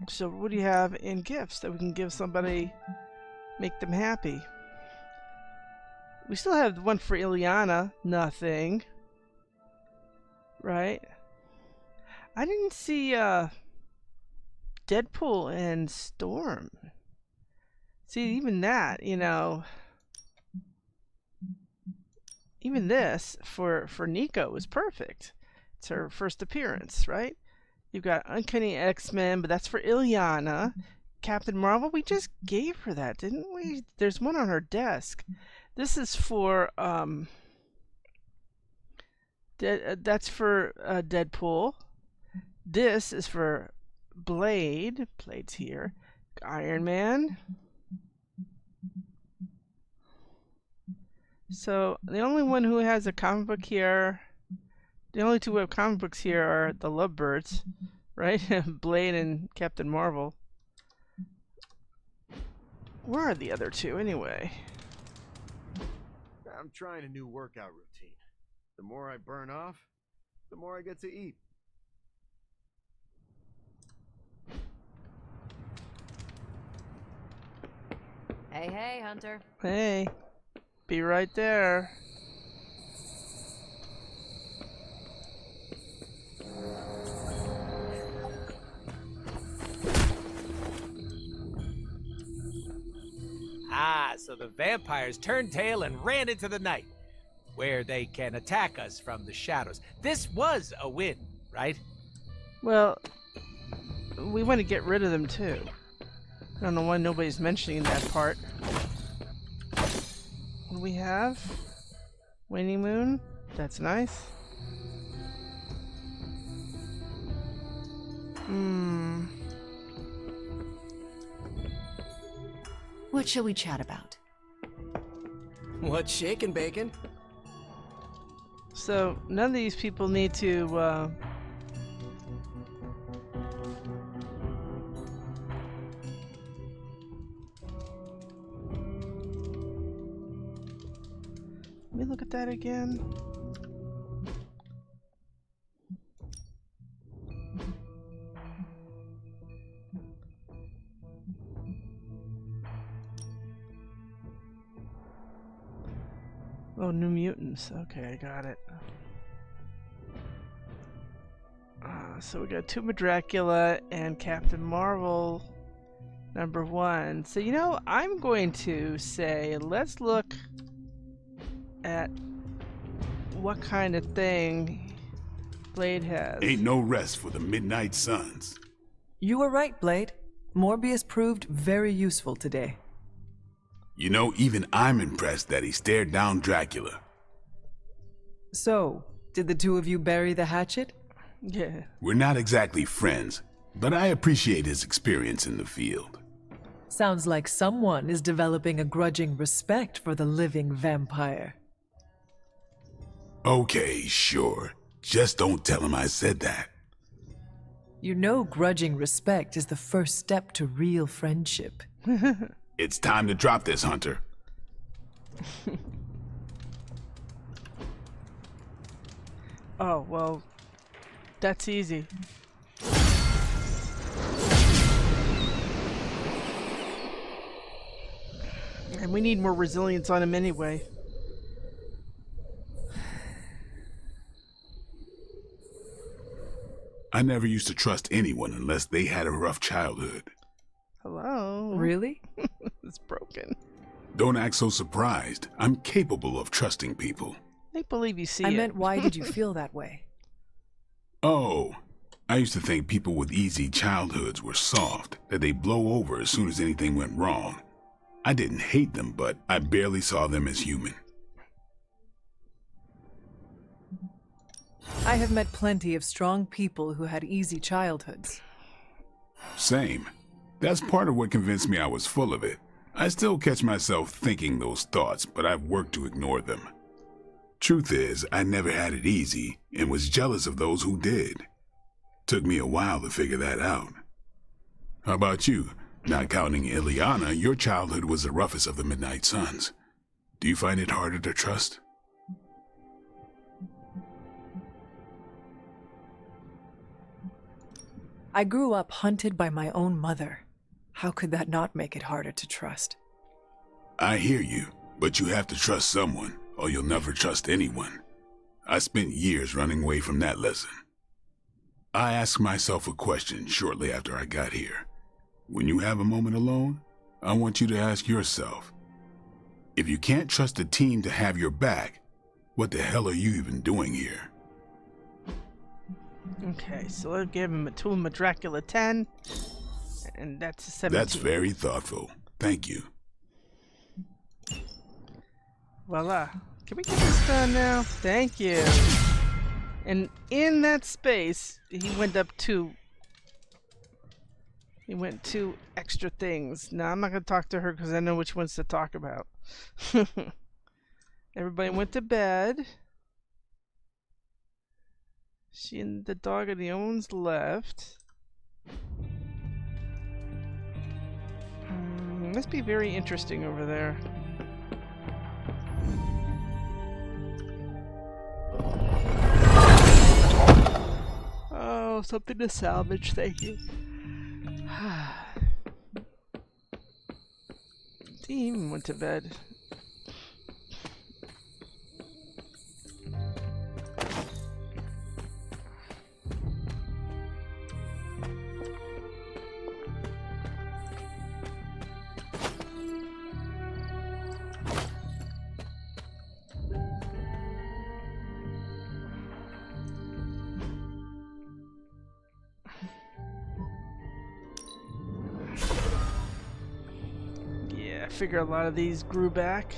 So what do you have in gifts that we can give somebody, make them happy? We still have one for Ileana. Nothing. Right? I didn't see Deadpool and Storm. See, even that, you know, even this for Nico was perfect. It's her first appearance, right? You've got Uncanny X-Men, but that's for Ileana. Captain Marvel, we just gave her that, didn't we? There's one on her desk. This is for that's for Deadpool. This is for Blade. Blade's here. Iron Man. So the only one who has a comic book here, the only two who have comic books here are the Lovebirds, right? Blade and Captain Marvel. Where are the other two anyway? I'm trying a new workout routine. The more I burn off, the more I get to eat. Hey, Hunter. Hey, be right there. Ah, so the vampires turned tail and ran into the night, where they can attack us from the shadows. This was a win, right? Well, we want to get rid of them too. I don't know why nobody's mentioning that part. What do we have? Waning Moon? That's nice. What shall we chat about? What's shaking, Bacon? So, none of these people need to, let me look at that again. Oh, New Mutants. Okay, I got it. So we got Tomb of Dracula and Captain Marvel. Number 1. So, you know, I'm going to say, let's look at what kind of thing Blade has. Ain't no rest for the Midnight Suns. You were right, Blade. Morbius proved very useful today. You know, even I'm impressed that he stared down Dracula. So, did the two of you bury the hatchet? Yeah. We're not exactly friends, but I appreciate his experience in the field. Sounds like someone is developing a grudging respect for the living vampire. Okay, sure. Just don't tell him I said that. You know grudging respect is the first step to real friendship. It's time to drop this, Hunter. Oh, well, that's easy. And we need more resilience on him anyway. I never used to trust anyone unless they had a rough childhood. Hello? Really? It's broken. Don't act so surprised. I'm capable of trusting people. Make believe you see I it. meant, why did you feel that way? Oh, I used to think people with easy childhoods were soft, that they blow over as soon as anything went wrong. I didn't hate them, but I barely saw them as human. I have met plenty of strong people who had easy childhoods. Same. That's part of what convinced me I was full of it. I still catch myself thinking those thoughts, but I've worked to ignore them. Truth is, I never had it easy and was jealous of those who did. Took me a while to figure that out. How about you? Not counting Ileana, your childhood was the roughest of the Midnight Suns. Do you find it harder to trust? I grew up hunted by my own mother. How could that not make it harder to trust? I hear you, but you have to trust someone, or you'll never trust anyone. I spent years running away from that lesson. I asked myself a question shortly after I got here. When you have a moment alone, I want you to ask yourself, if you can't trust a team to have your back, what the hell are you even doing here? Okay, so let's give him a Dracula 10, and that's a 17. That's very thoughtful. Thank you. Voila. Can we get this done now? Thank you. And in that space, he went up two. He went 2 extra things. Now, I'm not going to talk to her because I know which ones to talk about. Everybody went to bed. She and the dog are the only ones left. Must be very interesting over there. Oh, something to salvage, thank you. Team went to bed. I figure a lot of these grew back.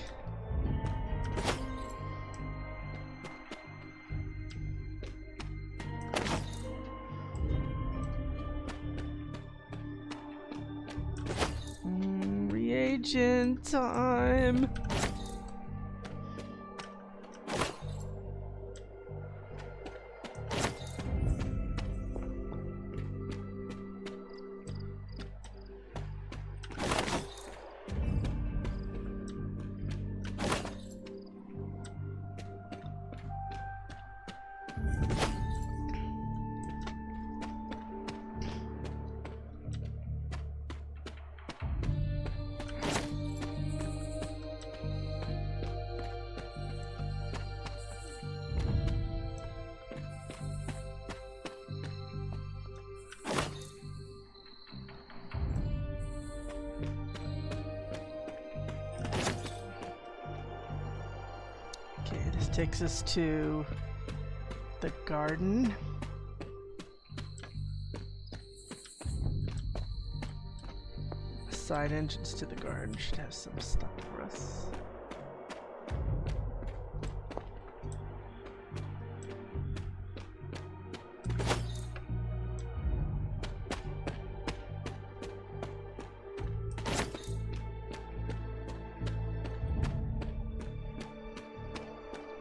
Reagent time. Takes us to the garden. Side entrance to the garden should have some stuff for us.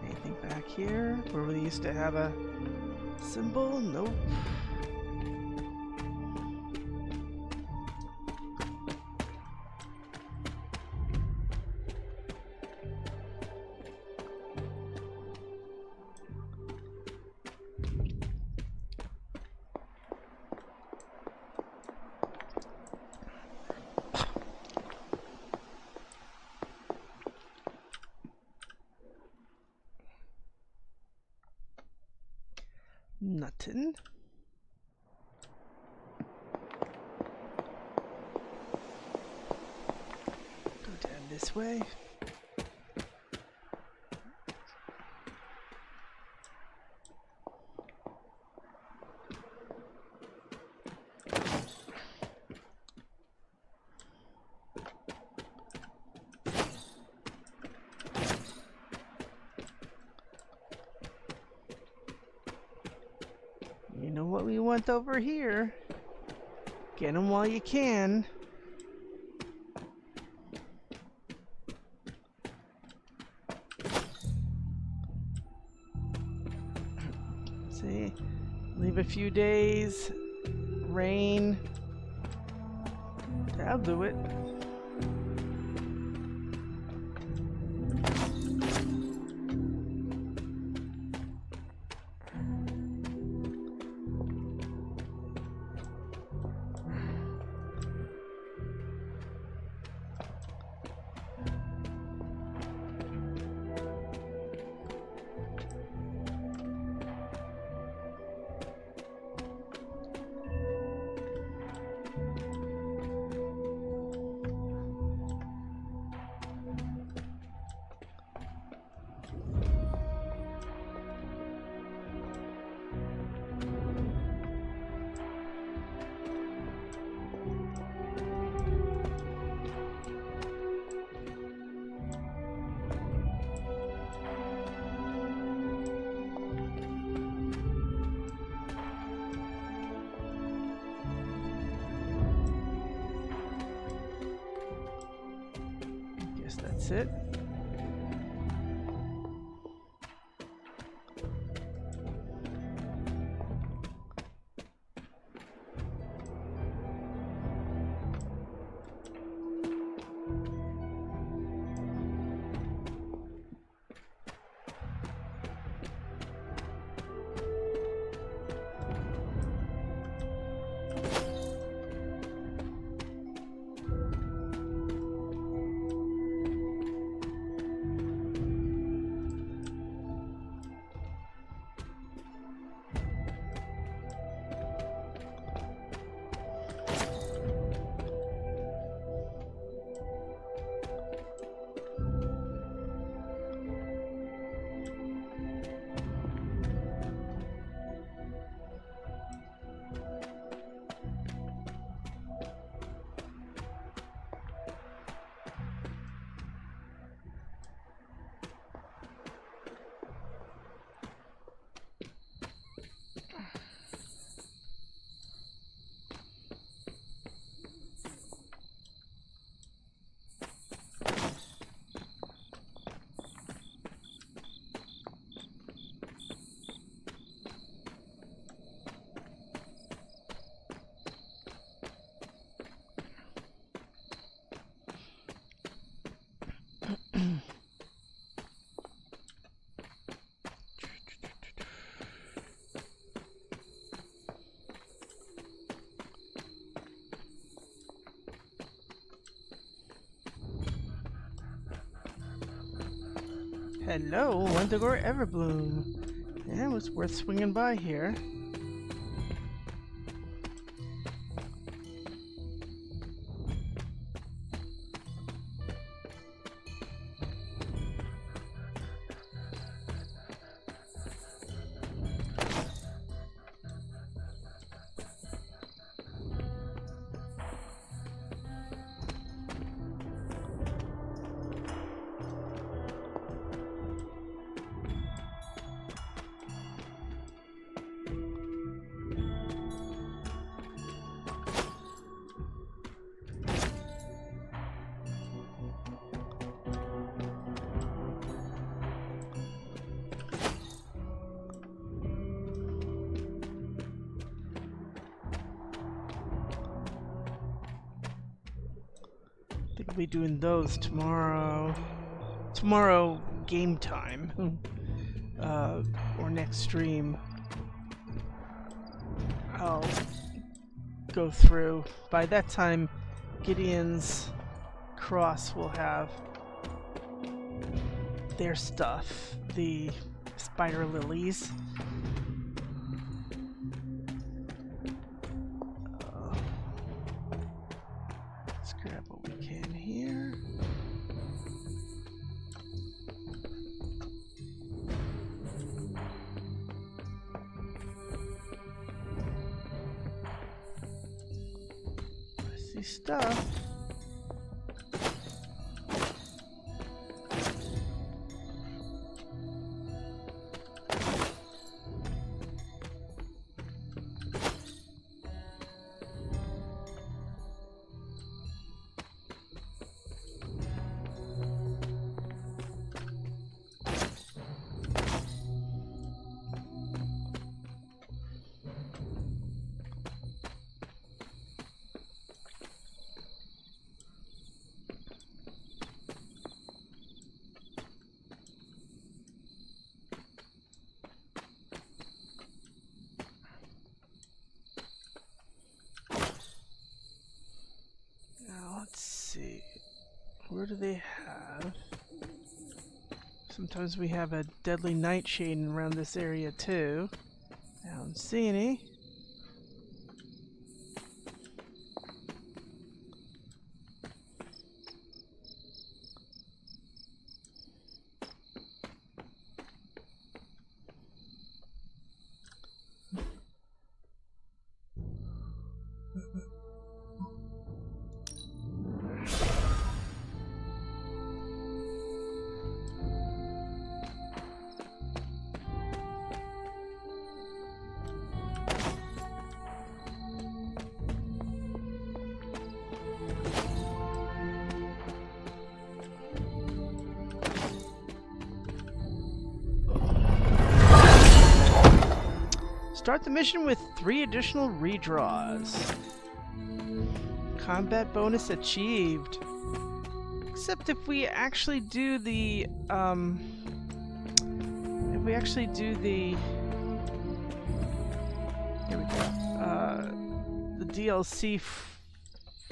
Anything back here where we used to have a symbol? Nope. Nothing. Go down this way. You know what we want over here. Get them while you can. See, leave a few days. Rain. That'll do it. That's it. Hello, Wendigore Everbloom. Yeah, it was worth swinging by here. We'll be doing those tomorrow. Tomorrow, game time. Or next stream. I'll go through. By that time, Gideon's Cross will have their stuff. The spider lilies. Let's grab what we can here. I see stuff. Where do they have? Sometimes we have a deadly nightshade around this area too. I don't see any. Start the mission with 3 additional redraws. Combat bonus achieved. Except if we actually do the, here we go. The DLC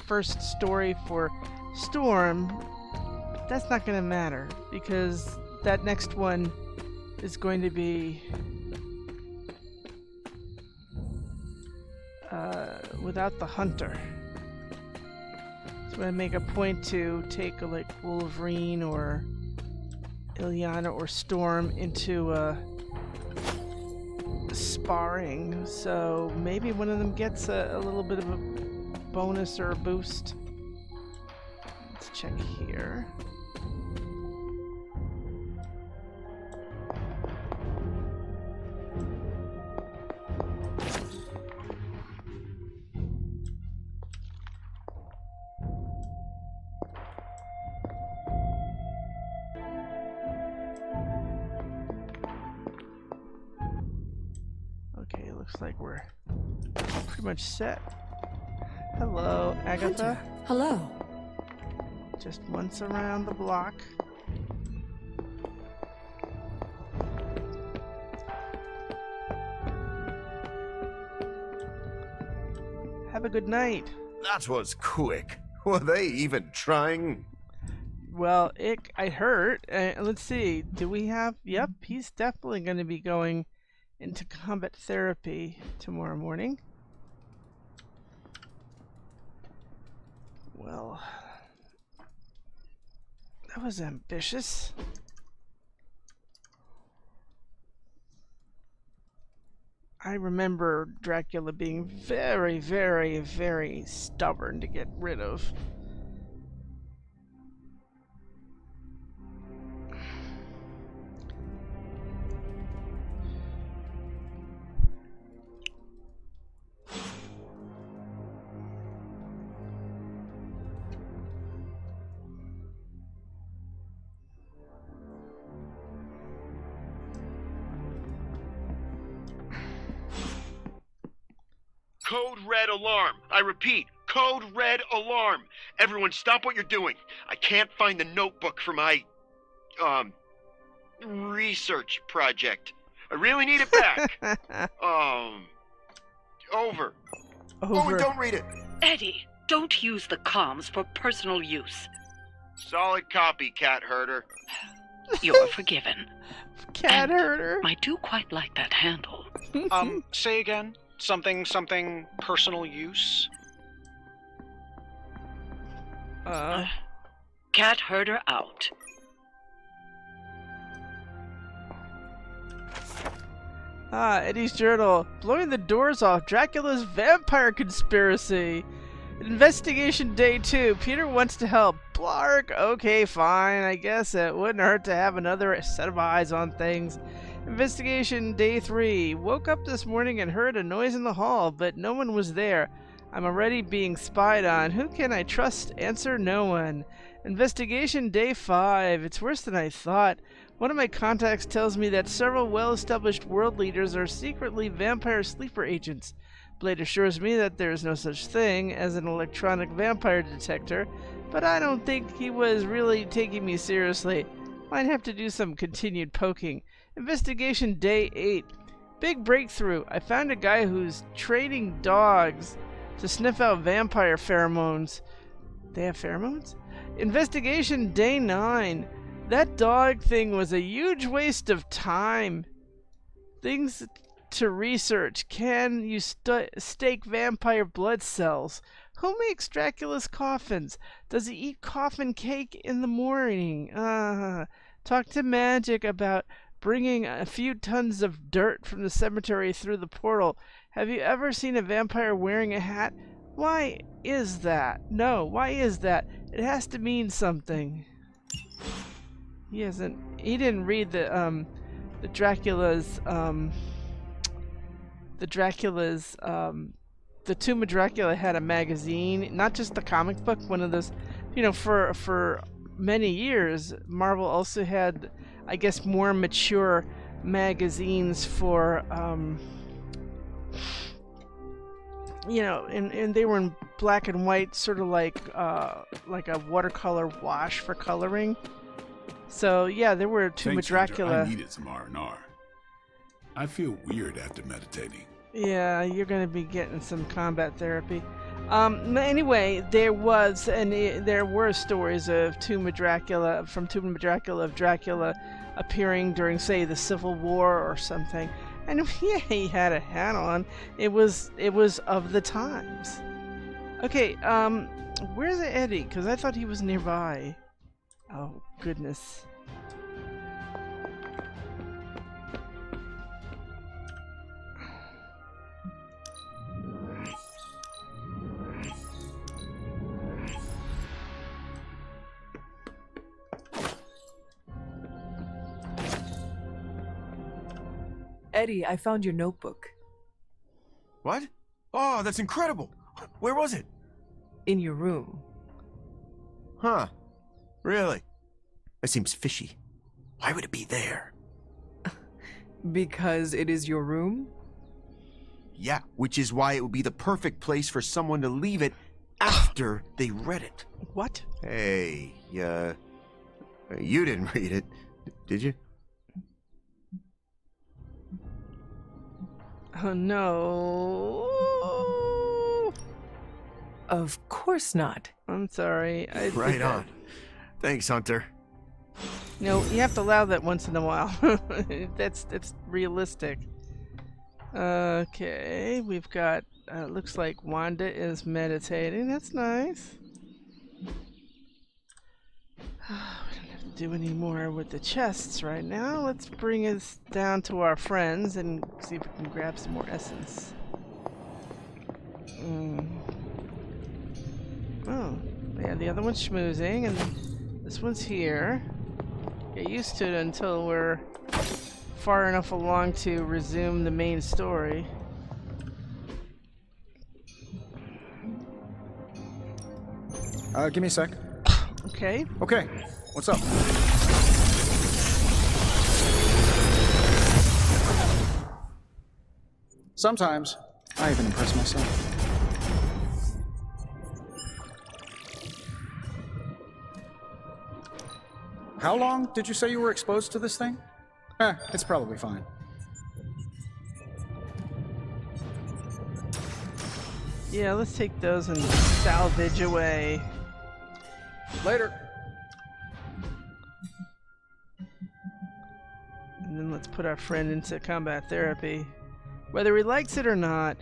first story for Storm, that's not going to matter because that next one is going to be without the Hunter. So I make a point to take like Wolverine or Ilyana or Storm into sparring, so maybe one of them gets a little bit of a bonus or a boost. Let's check here. Looks like we're pretty much set. Hello, Agatha. Hunter. Hello. Just once around the block. Have a good night. That was quick. Were they even trying? Well, I heard. Let's see. Do we have... Yep, he's definitely going to be going into combat therapy tomorrow morning. Well, that was ambitious. I remember Dracula being very, very, very stubborn to get rid of. Code red alarm. I repeat, code red alarm. Everyone, stop what you're doing. I can't find the notebook for my, research project. I really need it back. Over. Oh, and don't read it. Eddie, don't use the comms for personal use. Solid copy, cat herder. You're forgiven. Cat herder. I do quite like that handle. Say again. Something personal use? Cat herder out. Eddie's journal. Blowing the doors off Dracula's vampire conspiracy. Investigation day 2. Peter wants to help. Blark. Okay, fine. I guess it wouldn't hurt to have another set of eyes on things. Investigation day 3. Woke up this morning and heard a noise in the hall, but no one was there. I'm already being spied on. Who can I trust? Answer, no one. Investigation day 5. It's worse than I thought. One of my contacts tells me that several well-established world leaders are secretly vampire sleeper agents. Blade assures me that there is no such thing as an electronic vampire detector, but I don't think he was really taking me seriously. Might have to do some continued poking. Investigation day 8. Big breakthrough. I found a guy who's training dogs to sniff out vampire pheromones. They have pheromones? Investigation day 9. That dog thing was a huge waste of time. Things to research. Can you stake vampire blood cells? Who makes Dracula's coffins? Does he eat coffin cake in the morning? Talk to Magic about bringing a few tons of dirt from the cemetery through the portal. Have you ever seen a vampire wearing a hat? Why is that? No, why is that? It has to mean something. He didn't read the Tomb of Dracula had a magazine, not just the comic book, one of those, for many years, Marvel also had, I guess, more mature magazines for, and they were in black and white, sort of like a watercolor wash for coloring. So yeah, there were Tomb of Dracula. I needed some R&R. I feel weird after meditating. Yeah, you're going to be getting some combat therapy. Anyway, there were stories of Tomb of Dracula of Dracula appearing during, say, the Civil War or something. And yeah, he had a hat on. It was of the times. Okay, where's Eddie? Because I thought he was nearby. Oh, goodness. Eddie, I found your notebook. What? Oh, that's incredible! Where was it? In your room. Huh. Really? That seems fishy. Why would it be there? Because it is your room? Yeah, which is why it would be the perfect place for someone to leave it after they read it. What? Hey, you didn't read it, did you? Oh, no. Of course not. I'm sorry. Right on. Thanks, Hunter. No, you have to allow that once in a while. That's realistic. Okay, we've got, looks like Wanda is meditating. That's nice. We don't have to do any more with the chests right now. Let's bring us down to our friends and see if we can grab some more essence. Oh, yeah, the other one's schmoozing, and this one's here. Get used to it until we're far enough along to resume the main story. Give me a sec. Okay. Okay, what's up? Sometimes, I even impress myself. How long did you say you were exposed to this thing? It's probably fine. Yeah, let's take those and salvage away. Later. And then let's put our friend into combat therapy. Whether he likes it or not.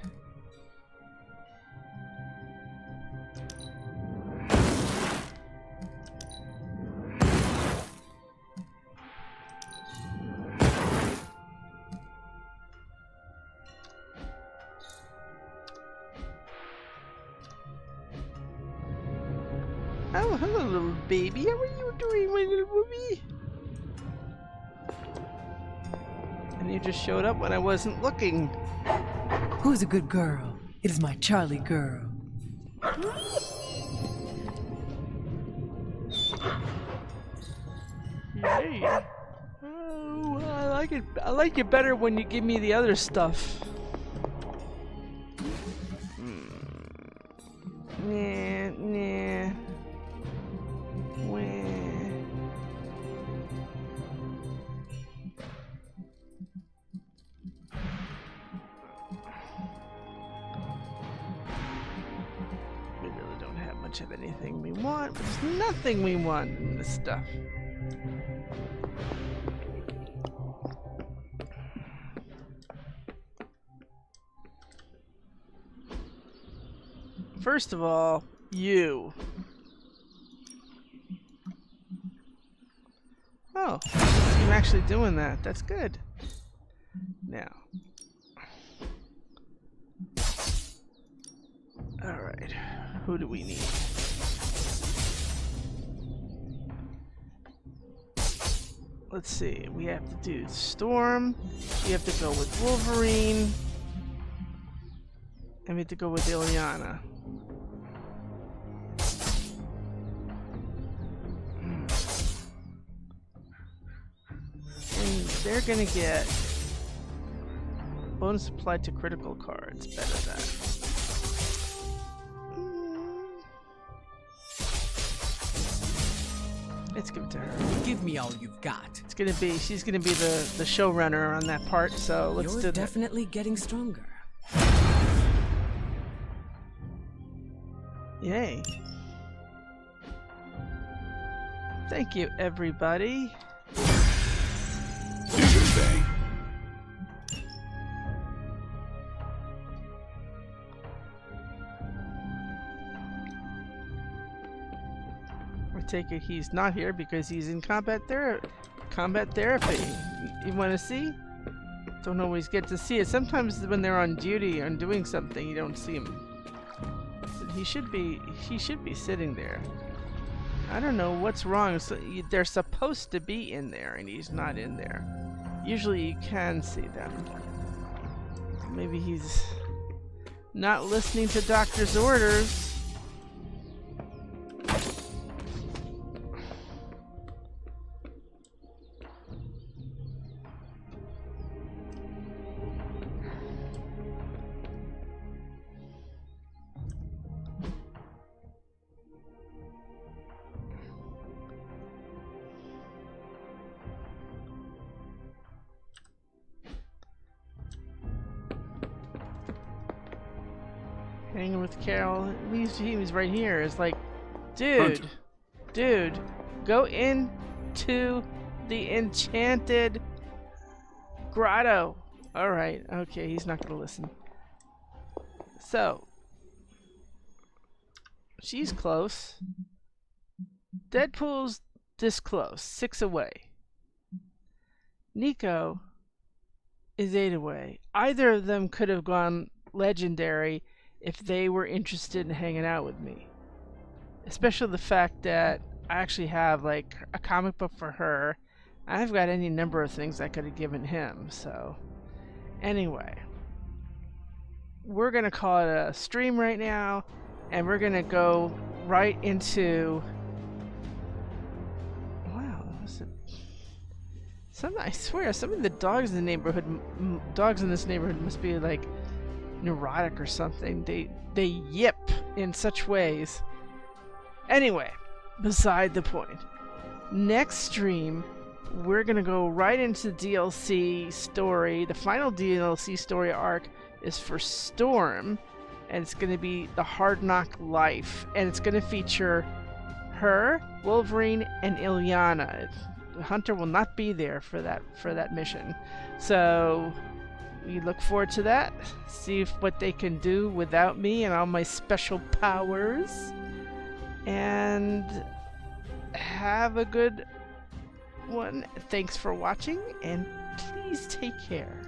Oh, hello, little baby. How are you doing, my little booby? And you just showed up when I wasn't looking. Who's a good girl? It is my Charlie girl. Yay. Oh, I like it. I like it better when you give me the other stuff. Nah. We really don't have much of anything we want, but there's nothing we want in this stuff. First of all, you. Oh, I'm actually doing that. That's good. Now. Alright. Who do we need? Let's see. We have to do Storm. We have to go with Wolverine. And we have to go with Ileana. And they're gonna get bonus applied to critical cards. Better that. Let's give it to her. Give me all you've got. She's gonna be the showrunner on that part, so let's do You're that. definitely getting stronger. Yay. Thank you, everybody. Interesting. I take it he's not here because he's in combat therapy. You want to see? Don't always get to see it. Sometimes when they're on duty and doing something, you don't see him. But he should be sitting there. I don't know what's wrong. So they're supposed to be in there, and he's not in there. Usually you can see them. Maybe he's not listening to doctor's orders. Hanging with Carol, at least he was right here. It's like, dude, go into the enchanted grotto. All right, okay, he's not gonna listen. So, she's close. Deadpool's this close, 6 away. Nico is 8 away. Either of them could have gone legendary if they were interested in hanging out with me. Especially the fact that I actually have like a comic book for her. I've got any number of things I could have given him, so anyway. We're gonna call it a stream right now, and we're gonna go right into I swear, some of the dogs in the neighborhood, dogs in this neighborhood must be like neurotic or something. They yip in such ways. Anyway, beside the point. next stream, we're going to go right into the DLC story. The final DLC story arc is for Storm, and it's going to be the Hard Knock Life, and it's going to feature her, Wolverine, and Ilyana. The Hunter will not be there for that mission, so we look forward to that. See what they can do without me and all my special powers, and have a good one. Thanks for watching, and please take care.